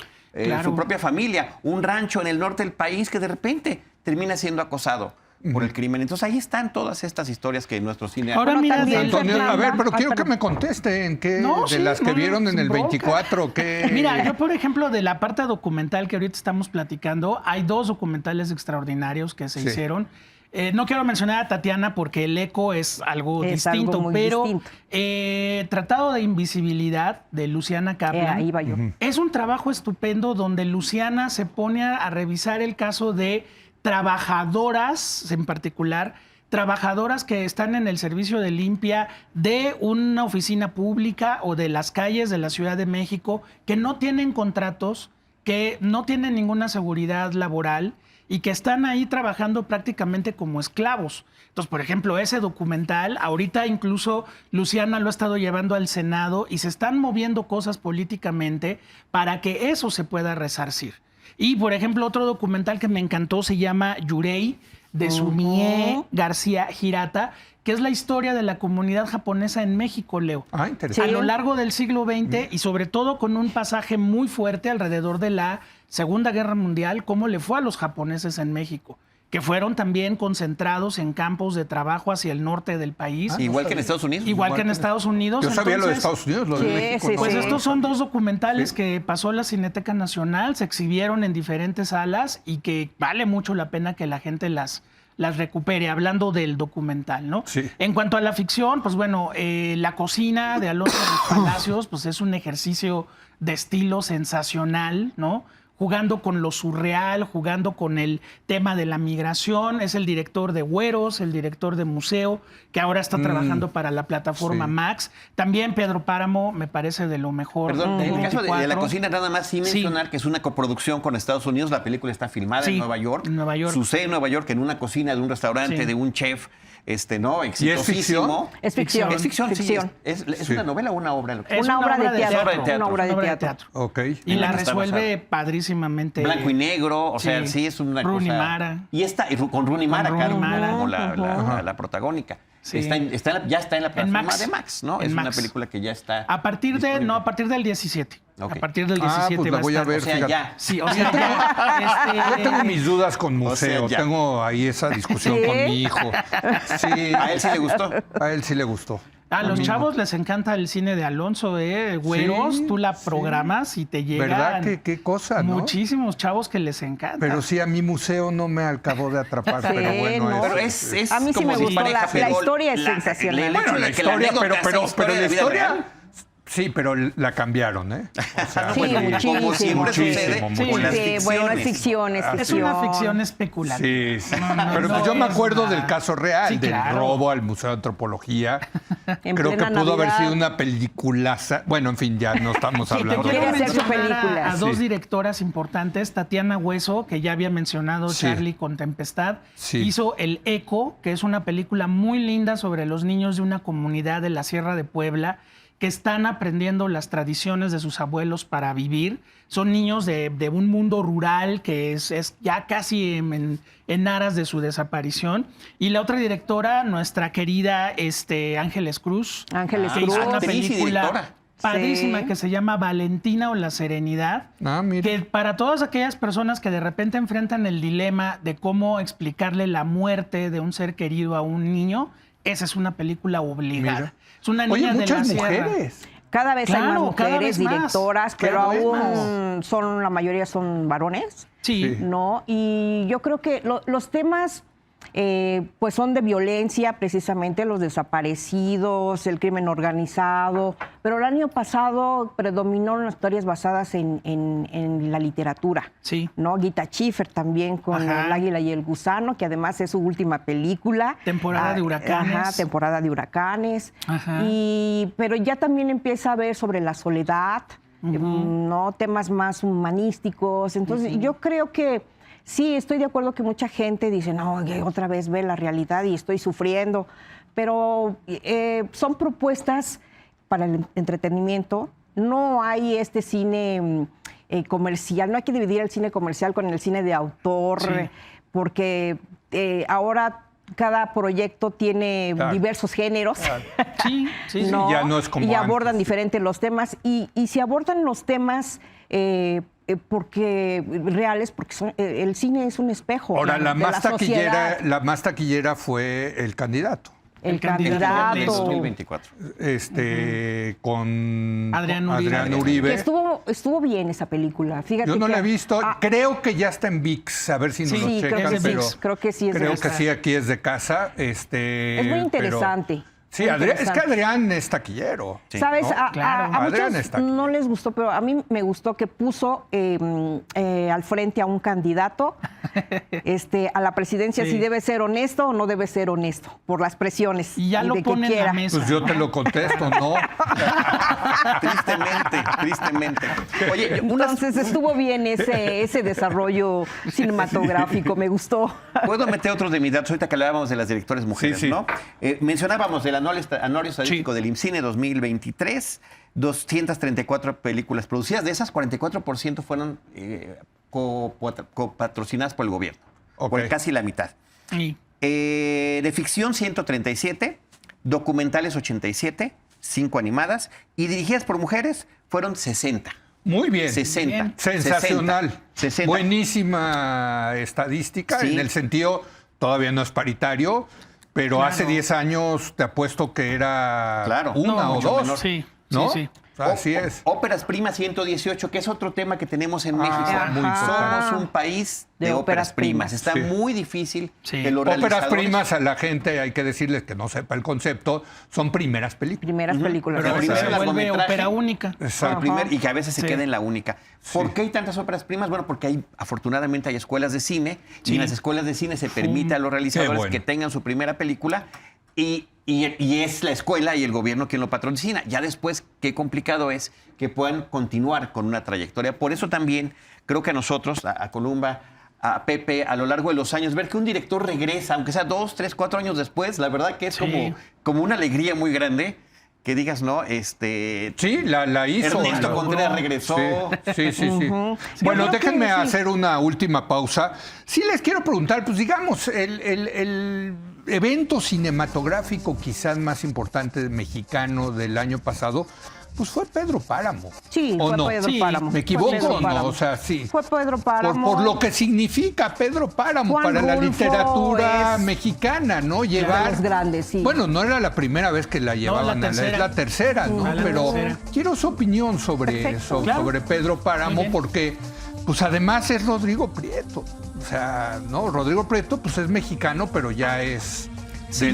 familia, un rancho en el norte del país que de repente termina siendo acosado por el crimen. Entonces ahí están todas estas historias que nuestro cine... Ahora Bueno, mira, también, Antonio, a ver, pero quiero que perdón. me contesten, ¿qué, No, de sí, las que no, vieron en sin el bronca. 24, qué... Mira, yo por ejemplo, de la parte documental que ahorita estamos platicando, hay 2 documentales extraordinarios que se Sí. hicieron. No quiero mencionar a Tatiana porque el eco es algo Es distinto, algo muy pero distinto. Tratado de Invisibilidad de Luciana Kaplan. Ahí va yo. Es un trabajo estupendo donde Luciana se pone a revisar el caso de trabajadoras, en particular, trabajadoras que están en el servicio de limpia de una oficina pública o de las calles de la Ciudad de México, que no tienen contratos, que no tienen ninguna seguridad laboral y que están ahí trabajando prácticamente como esclavos. Entonces, por ejemplo, ese documental, ahorita incluso Luciana lo ha estado llevando al Senado y se están moviendo cosas políticamente para que eso se pueda resarcir. Y, por ejemplo, otro documental que me encantó se llama Yurei, de Sumie García Hirata, que es la historia de la comunidad japonesa en México, Leo. Ah, interesante. A lo largo del siglo XX y sobre todo con un pasaje muy fuerte alrededor de la Segunda Guerra Mundial, cómo le fue a los japoneses en México, que fueron también concentrados en campos de trabajo hacia el norte del país. Igual que en Estados Unidos. Igual que en Estados Unidos. Yo sabía lo de Entonces, Estados Unidos, lo de Sí, México. sí, no. pues sí. estos son 2 documentales Sí. que pasó la Cineteca Nacional, se exhibieron en diferentes salas y que vale mucho la pena que la gente las recupere, hablando del documental, ¿no? Sí. En cuanto a la ficción, pues bueno, La cocina de Alonso de los Palacios, pues es un ejercicio de estilo sensacional, ¿no? Jugando con lo surreal, jugando con el tema de la migración. Es el director de Güeros, el director de Museo, que ahora está trabajando para la plataforma Sí. Max. También Pedro Páramo me parece de lo mejor. Perdón, del en el caso de La 24. Cocina, nada más sí mencionar que es una coproducción con Estados Unidos. La película está filmada Sí, en Nueva York. en Nueva York. Sucede en Nueva York, en una cocina de un restaurante, Sí. de un chef, ¿no? ¿Y es ficción? Exitosísimo. Es ficción. Es ficción, Ficción. sí. ¿Es Sí. una novela o una obra? Es Una obra de teatro. obra de teatro. Una obra de teatro. Ok. Y En la la que está resuelve padrísimamente. Blanco y negro, o sea, sí es una Rooney cosa... Mara. Y con Rooney Mara, Con claro, Rooney Mara. como la protagónica. Sí. Ya está en la plataforma Max. de Max, ¿no? En Es una Max. película que ya está A partir del 17. Ok. A partir del Ah, 17 pues la va voy a estar. ver, O sea, fíjate. ya. Sí, o sea, ya, Yo tengo mis dudas con museo, ya. tengo ahí esa discusión ¿Sí? con mi hijo. Sí, ¿A él sí le gustó? a él sí le gustó. A los chavos les encanta el cine de Alonso, Güeros, Sí, tú la sí. programas y te llegan ¿Verdad? Qué cosa, ¿no? muchísimos chavos que les encanta. Pero sí, a mi museo no me acabó de atrapar, Sí, pero bueno. no. Pero es A mí sí como me si gustó, pareja, la pero historia es sensacional. el hecho Bueno, la de que historia, anécdota pero sea la de vida historia real. Sí, pero la cambiaron, ¿eh? O sea, Sí, bueno, muchísimo. como siempre sucede Muchísimo, con las Sí, ficciones. bueno, es ficción, es Es ficción. una ficción especulativa. Sí, sí. No, no, Pero no pues yo me es acuerdo una- del caso real, Sí, del claro. robo al Museo de Antropología. En Creo que plena pudo haber Navidad. sido una peliculaza. Bueno, en fin, ya no estamos Sí, hablando te de quiere hacer su mencionar película. a dos Sí. directoras importantes, Tatiana Hueso, que ya había mencionado Sí. Charlie con Tempestad, Sí. hizo El Eco, que es una película muy linda sobre los niños de una comunidad de la Sierra de Puebla que están aprendiendo las tradiciones de sus abuelos para vivir. Son niños de un mundo rural que es ya casi en aras de su desaparición. Y la otra directora, nuestra querida Ángeles Cruz, Ángeles que hizo Cruz. una Actriz y película directora. padrísima Sí. que se llama Valentina o la Serenidad. Ah, mira. Que para todas aquellas personas que de repente enfrentan el dilema de cómo explicarle la muerte de un ser querido a un niño, esa es una película obligada. Mira. Es una niña Oye, de la muchas sierra. mujeres. Cada vez hay Claro, más cada mujeres vez más. directoras, pero Cada vez aún son, la mayoría son varones, Sí. Sí. ¿no? Y yo creo que los temas pues son de violencia, precisamente los desaparecidos, el crimen organizado, pero el año pasado predominó las historias basadas en la literatura. Sí. ¿No? Gita Schiffer también con Ajá. El Águila y el Gusano, que además es su última película. Temporada de huracanes. Ajá, temporada de huracanes. Ajá. Pero ya también empieza a ver sobre la soledad, ¿no? Temas más humanísticos. Entonces, yo creo que sí, estoy de acuerdo que mucha gente dice, no, que otra vez ve la realidad y estoy sufriendo. Pero son propuestas para el entretenimiento. No hay este cine comercial, no hay que dividir el cine comercial con el cine de autor, Sí. porque ahora cada proyecto tiene Claro. diversos géneros. Sí, sí, sí. ¿no? Ya no es como y abordan antes. diferentes los temas. Y se abordan los temas porque reales, porque el cine es un espejo. Ahora, de la más sociedad. taquillera fue El Candidato. El candidato. candidato. En 2024. Con Adrián Uribe. Que Uribe. estuvo bien esa película. Fíjate Yo no que- la he visto. Ah, Creo que ya está en VIX. A ver si nos Sí, lo sí, checan. creo que pero sí, creo que sí es de creo que casa. sí, aquí es de casa. Es muy interesante. Sí, muy es que interesante. Adrián es taquillero. ¿Sabes? ¿no? Claro. A Adrián muchos está aquí. no les gustó, pero a mí me gustó que puso al frente a un candidato a la presidencia Sí. si debe ser honesto o no debe ser honesto, por las presiones. Y ya lo de que pone en la quiera. mesa. Pues yo te lo contesto, ¿no? Tristemente. Oye, Entonces estuvo bien ese desarrollo cinematográfico, me gustó. ¿puedo meter otros de mis datos? Ahorita que hablábamos de las directores mujeres, Sí, sí. ¿no? Mencionábamos el anuario estadístico del IMCINE 2023, 234 películas producidas. De esas, 44% fueron copatrocinadas por el gobierno, Ok. por casi la mitad. Sí. De ficción, 137, documentales, 87, 5 animadas, y dirigidas por mujeres fueron 60. Muy bien. 60. Bien. Sensacional. 60. Buenísima estadística, Sí. en el sentido, todavía no es paritario, pero Claro. hace 10 años te apuesto que era Claro. una No, o mucho dos. menor. Sí, ¿no? sí, sí. Así es. Óperas primas 118, que es otro tema que tenemos en México. muy Ajá. Somos un país de, De óperas óperas primas. primas. Está Sí. muy difícil Sí. que los Óperas realizadores- primas a la gente, hay que decirles que no sepa el concepto, son primeras películas. Primeras películas. Pero Pero ahorita primero se vuelve largometraje. ópera única. Exacto. El primer- y que a veces se Sí. queda en la única. ¿Por qué hay tantas óperas primas? Bueno, porque afortunadamente hay escuelas de cine y en las escuelas de cine se permite a los realizadores bueno. que tengan su primera película y es la escuela y el gobierno quien lo patrocina. Ya después, qué complicado es que puedan continuar con una trayectoria. Por eso también creo que a nosotros, a Columba, a Pepe, a lo largo de los años, ver que un director regresa, aunque sea 2, 3, 4 años después, la verdad que es Sí. como una alegría muy grande que digas, ¿no? Sí, la hizo. Ernesto La- Contreras regresó. Sí. Bueno, Yo creo déjenme que sí. hacer una última pausa. Sí les quiero preguntar, pues digamos, el evento cinematográfico quizás más importante mexicano del año pasado, pues fue Pedro Páramo. Sí, ¿O fue no? Pedro Sí. Páramo. ¿Me Fue equivoco Pedro o no? Páramo. O sea, sí. Fue Pedro Páramo. Por lo que significa Pedro Páramo Juan para la Rulfo literatura es mexicana, ¿no? de Llevar. los grandes, sí. Bueno, no era la primera vez que la llevaban, la es tercera. la tercera, ¿no? La Pero tercera. quiero su opinión sobre Perfecto. eso, Claro. sobre Pedro Páramo, Muy bien. porque, pues además es Rodrigo Prieto. O sea, ¿no? Rodrigo Prieto, pues es mexicano, pero ya es de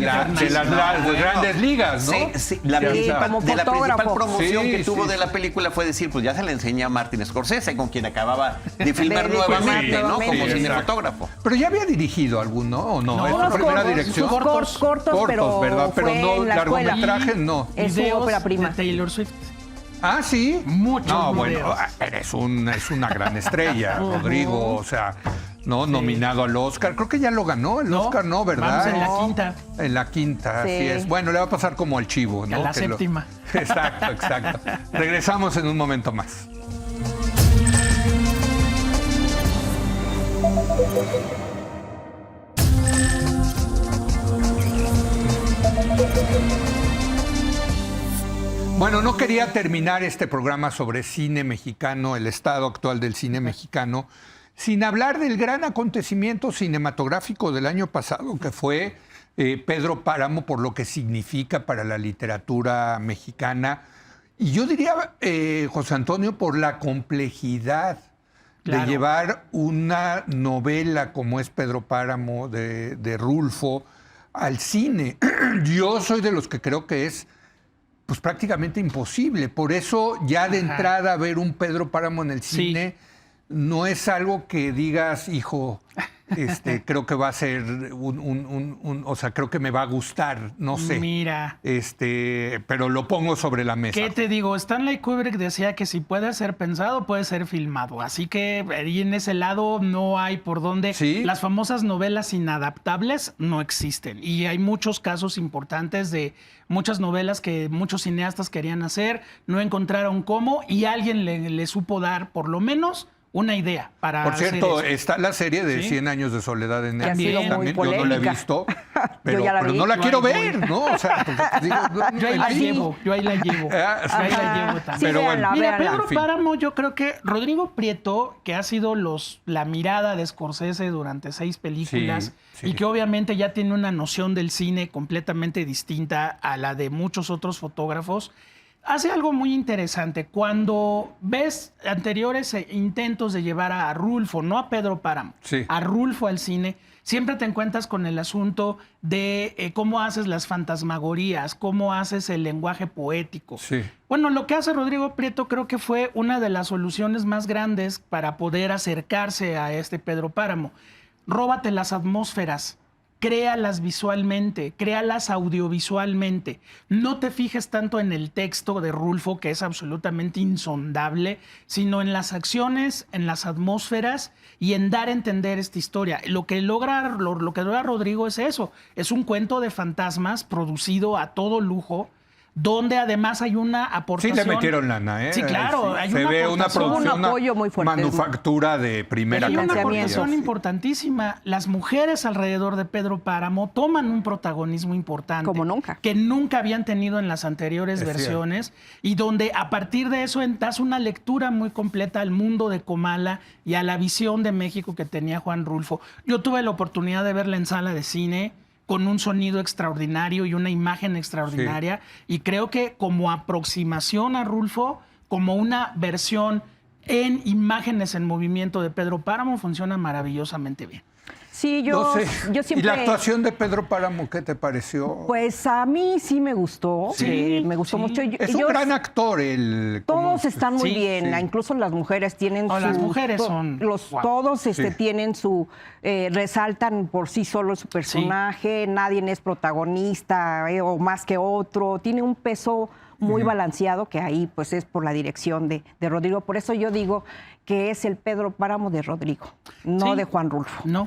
las grandes ligas, ¿no? Sí, la principal fotógrafo. promoción que tuvo de la película fue decir, pues ya se le enseñé a Martin Scorsese, con quien acababa de filmar nuevamente, ¿no? Como cinefotógrafo. Pero ya había dirigido alguno, ¿o no? ¿Es Unos su primera cortos, dirección? cortos, pero ¿verdad? Pero fue no en la escuela. largometrajes, no. Es su Videos ópera prima. de Taylor Swift. Ah, sí. Muchos No, videos. bueno, es una gran estrella, Rodrigo. O sea, no nominado al Oscar. Creo que ya lo ganó el Oscar, ¿no? ¿Verdad? Vamos en la quinta. En la quinta, Sí. así es. Bueno, le va a pasar como al Chivo, ¿no? A la Que lo- séptima. Exacto. Regresamos en un momento más. Bueno, no quería terminar este programa sobre cine mexicano, el estado actual del cine mexicano, sin hablar del gran acontecimiento cinematográfico del año pasado, que fue Pedro Páramo, por lo que significa para la literatura mexicana. Y yo diría, José Antonio, por la complejidad Claro. de llevar una novela como es Pedro Páramo de Rulfo al cine. Yo soy de los que creo que es pues prácticamente imposible. Por eso ya de entrada ver un Pedro Páramo en el Sí. cine no es algo que digas, hijo, creo que va a ser o sea, creo que me va a gustar, no sé. Mira. Pero lo pongo sobre la mesa. ¿Qué te digo? Stanley Kubrick decía que si puede ser pensado, puede ser filmado. Así que ahí en ese lado no hay por dónde. Sí. Las famosas novelas inadaptables no existen. Y hay muchos casos importantes de muchas novelas que muchos cineastas querían hacer, no encontraron cómo y alguien le supo dar por lo menos una idea para Por cierto, hacer eso. está la serie de Sí. 100 años de soledad en Que ha Netflix sido muy también. Yo no la he polémica. visto, Yo pero, ya la pero vi. no la Yo quiero ahí ver, voy. ¿no? O sea, porque digo, Yo ahí la en fin. llevo, yo ahí la llevo. Ah, Yo ahí la sí. llevo también. Sí, Pero véanla, bueno. Mira, véanla. Pedro En fin. Páramo, yo creo que Rodrigo Prieto, que ha sido la mirada de Scorsese durante 6 películas Sí. y que obviamente ya tiene una noción del cine completamente distinta a la de muchos otros fotógrafos, hace algo muy interesante. Cuando ves anteriores intentos de llevar a Rulfo, no a Pedro Páramo, Sí. a Rulfo al cine, siempre te encuentras con el asunto de cómo haces las fantasmagorías, cómo haces el lenguaje poético. Sí. Bueno, lo que hace Rodrigo Prieto creo que fue una de las soluciones más grandes para poder acercarse a este Pedro Páramo. Róbate las atmósferas, créalas visualmente, créalas audiovisualmente. No te fijes tanto en el texto de Rulfo, que es absolutamente insondable, sino en las acciones, en las atmósferas y en dar a entender esta historia. Lo que logra Rodrigo es eso, es un cuento de fantasmas producido a todo lujo, donde además hay una Sí aportación. le metieron lana, ¿eh? Sí, claro, hay Se una ve una aportación. producción, Un apoyo muy fuerte. manufactura de primera Hay una Financiamiento. aportación categoría. importantísima. Las mujeres alrededor de Pedro Páramo toman un protagonismo importante. Como nunca. Que nunca habían tenido en las anteriores Es versiones. Y donde a partir de eso das una lectura muy completa al mundo de Comala y a la visión de México que tenía Juan Rulfo. Yo tuve la oportunidad de verla en sala de cine con un sonido extraordinario y una imagen extraordinaria. Y creo que como aproximación a Rulfo, como una versión en imágenes en movimiento de Pedro Páramo, funciona maravillosamente bien. Sí, No yo, sé. yo siempre... ¿Y la actuación de Pedro Páramo qué te pareció? Pues a mí sí me gustó, Sí, me gustó sí. mucho. Es un gran actor el... Todos están muy Sí, bien, sí. incluso las mujeres tienen Oh, su... las mujeres son- wow. Todos Sí. tienen su... resaltan por sí solo su personaje, nadie es protagonista o más que otro, tiene un peso muy balanceado que ahí pues es por la dirección de Rodrigo. Por eso yo digo que es el Pedro Páramo de Rodrigo, no Sí. de Juan Rulfo. No.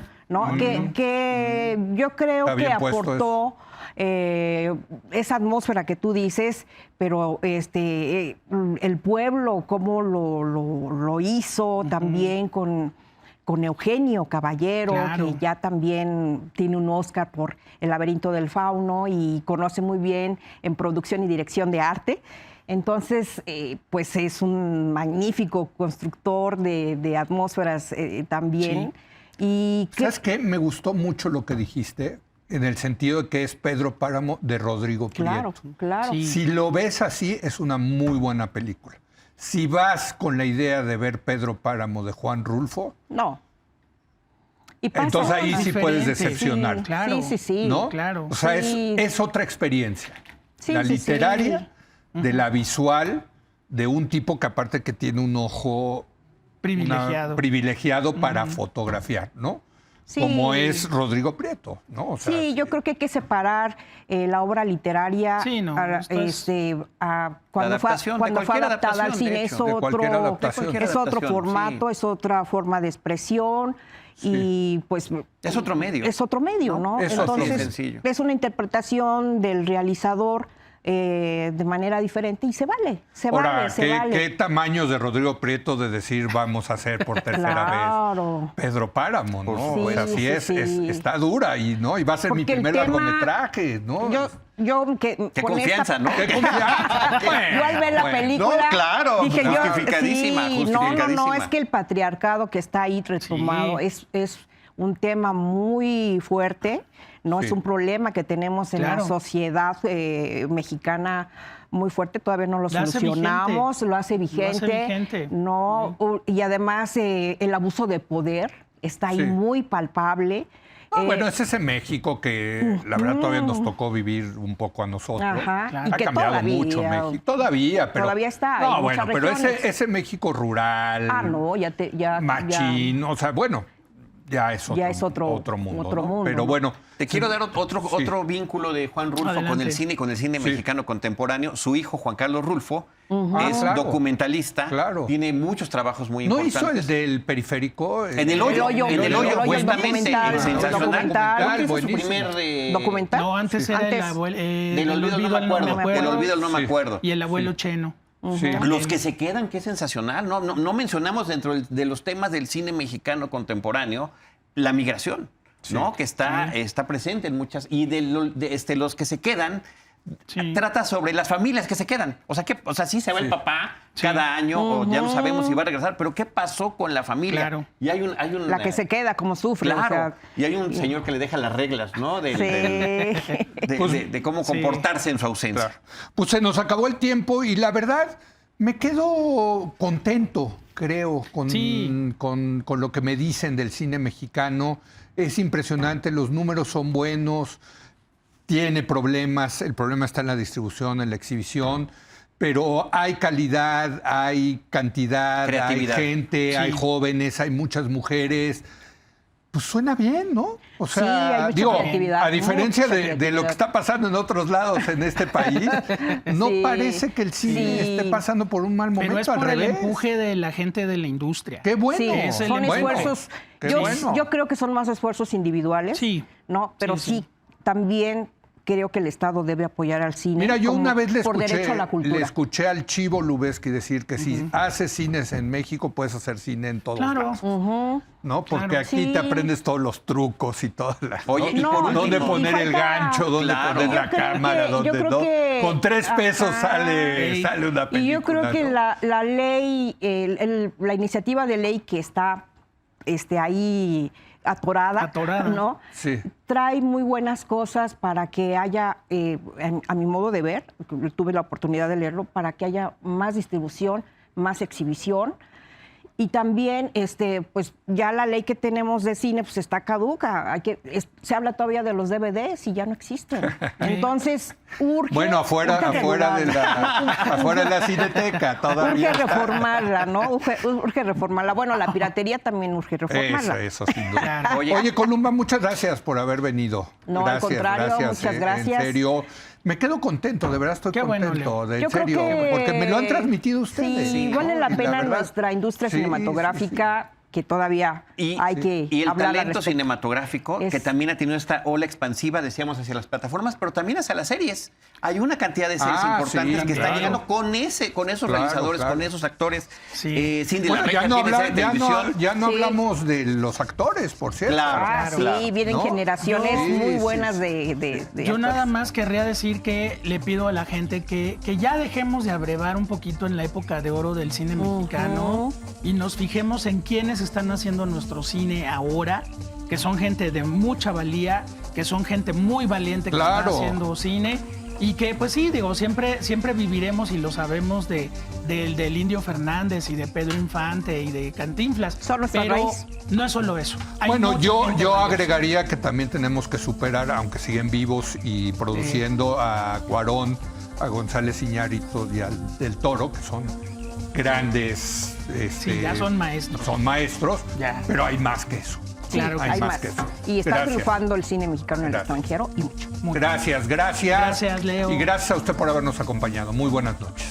Que yo creo Está que bien puesto aportó esa atmósfera que tú dices, pero el pueblo, cómo lo hizo también con Eugenio Caballero, Claro. que ya también tiene un Oscar por El laberinto del fauno y conoce muy bien en producción y dirección de arte. Entonces, pues es un magnífico constructor de atmósferas también. Y ¿Sabes qué? Me gustó mucho lo que dijiste, en el sentido de que es Pedro Páramo de Rodrigo Prieto. claro, claro. Sí. Si lo ves así, es una muy buena película. Si vas con la idea de ver Pedro Páramo de Juan Rulfo, No. Y pasa Entonces ahí sí diferente. puedes decepcionar. Sí, claro. Sí. ¿no? claro. O sea, Sí. es otra experiencia. Sí, la sí, literaria, de la visual, de un tipo que aparte que tiene un ojo privilegiado para fotografiar, ¿no? Sí. Como es Rodrigo Prieto, ¿no? O sea, Sí, yo creo que hay que separar la obra literaria Sí, no, cuando La fue adaptación, de adaptada al cualquier cine, adaptación, es de hecho. De cualquier adaptación. es otro adaptación, formato, sí. es otra forma de expresión y pues Es otro medio. es otro medio, ¿no? Es otro Entonces sencillo. es una interpretación del realizador de manera diferente y se vale, Ahora, se vale. ¿qué tamaños de Rodrigo Prieto de decir vamos a hacer por tercera Claro. vez Pedro Páramo, ¿no? Sí, O sea, sí, sí. está dura y no, y va a ser mi Porque el primer tema- largometraje, ¿no? Yo Qué con confianza, ¿no? Qué confianza. Yo al ver la Bueno. película No, claro, dije yo, justificadísima, sí, justificadísima. no, es que el patriarcado que está ahí retomado es un tema muy fuerte, no Sí. es un problema que tenemos en Claro. la sociedad mexicana muy fuerte, todavía no lo Lo hace solucionamos, lo hace vigente, no, y además el abuso de poder está ahí Sí. muy palpable. No, bueno, es ese México que la verdad todavía nos tocó vivir un poco a nosotros. Ajá, Claro. y Ha que cambiado todavía, mucho México. Todavía, pero. Todavía está, No, hay bueno, muchas pero regiones. ese México rural. No, ya Machín, o sea, bueno, ya es otro mundo. otro ¿no? mundo, Pero ¿no? bueno. Te quiero dar otro vínculo de Juan Rulfo con Adelante. el cine y con el cine Sí. mexicano contemporáneo. Su hijo, Juan Carlos Rulfo, Ah, es claro. documentalista. Claro. Tiene muchos trabajos muy ¿No importantes. hizo el del periférico? En el hoyo, El hoyo, justamente, documental, el sensacional. documental. Creo que fue su Buenísimo. primer ¿Documental? No, antes era Antes. el abuelo. Del olvido no me acuerdo. Del olvido no me Sí. acuerdo. Y el abuelo Cheno. Sí. Los que se quedan, que es sensacional. No mencionamos dentro de los temas del cine mexicano contemporáneo la migración, ¿no? Que está presente en muchas. Y los que se quedan, Sí. trata sobre las familias que se quedan. O sea, sí se va el papá cada año, o ya no sabemos si va a regresar, pero ¿qué pasó con la familia? Claro. Y hay un La que se queda, como sufre. Claro. O sea, Y hay un señor que le deja las reglas, ¿no? De cómo comportarse en su ausencia. Claro. Pues se nos acabó el tiempo y la verdad me quedo contento, creo, Sí. con lo que me dicen del cine mexicano. Es impresionante, los números son buenos, tiene problemas, el problema está en la distribución, en la exhibición, pero hay calidad, hay cantidad, Creatividad. hay gente, hay jóvenes, hay muchas mujeres. Pues suena bien, ¿no? O Sí, sea, hay mucha creatividad, a diferencia mucha de lo que creatividad. está pasando en otros lados en este país, no Sí, parece que el cine sí. esté pasando por un mal momento. Pero es al por el revés. empuje de la gente de la industria. Qué bueno. Sí, Es el son bueno. esfuerzos. Qué Yo, bueno. yo creo que son más esfuerzos individuales. Sí. ¿no? Pero Sí, sí. sí, también creo que el Estado debe apoyar al cine. Mira, yo como una vez por derecho a la cultura. le escuché al Chivo Lubeski decir que si haces cines en México, puedes hacer cine en todos Claro. lados. ¿No? Porque Claro. aquí Sí. te aprendes todos los trucos y todas las. Oye, y No, por último, ¿Dónde poner y el falta- gancho? ¿Dónde Claro. poner la Yo creo cámara? que- ¿Dónde yo creo no? que- Con 3 pesos Ajá. sale una película. Y yo creo que ¿no? la ley, la iniciativa de ley que está ahí atorada, ¿no? Sí. Trae muy buenas cosas para que haya, a mi modo de ver, tuve la oportunidad de leerlo, para que haya más distribución, más exhibición. Y también, pues ya la ley que tenemos de cine pues está caduca. Se habla todavía de los DVDs y ya no existen. Entonces, urge. Bueno, afuera urge de la cineteca todavía. Urge reformarla, ¿no? Urge reformarla. Bueno, la piratería también urge reformarla. Eso, sin duda. Claro. Oye, Columba, muchas gracias por haber venido. No, al contrario, muchas gracias. En serio, me quedo contento, de verdad estoy Qué bueno, contento. Leo. En Yo creo serio, que- porque me lo han transmitido ustedes. Sí, ¿no? vale la Y pena verdad, nuestra industria sí, cinematográfica, que todavía hay que y el hablar al talento respecto. cinematográfico, que Es- también ha tenido esta ola expansiva, decíamos, hacia las plataformas, pero también hacia las series. Hay una cantidad de series importantes sí, que están claro. llegando con esos Claro, realizadores, claro. con esos actores. Sí. Cindy Bueno, Lareja ya no, tiene serie de televisión. ya no Sí. hablamos de los actores, por cierto. Claro. Sí, claro. vienen ¿No? generaciones Sí, muy sí, buenas sí. de Yo actores. nada más querría decir que le pido a la gente que ya dejemos de abrevar un poquito en la época de oro del cine mexicano y nos fijemos en quiénes están haciendo nuestro cine ahora, que son gente de mucha valía, que son gente muy valiente que Claro. está haciendo cine Y que, pues sí, digo, siempre viviremos y lo sabemos del Indio Fernández y de Pedro Infante y de Cantinflas. Son nuestra pero raíz. no es solo eso. Hay Bueno, mucha yo gente valiosa. agregaría que también tenemos que superar, aunque siguen vivos y produciendo, a Cuarón, a González Iñárritu y al del Toro, que son grandes. Sí, ya son maestros. Son maestros, Ya. pero hay más que eso. Sí, Claro que hay más. que eso. Y está Gracias. triunfando el cine mexicano en el Gracias. extranjero y mucho. Gracias. Gracias, Leo. Y gracias a usted por habernos acompañado. Muy buenas noches.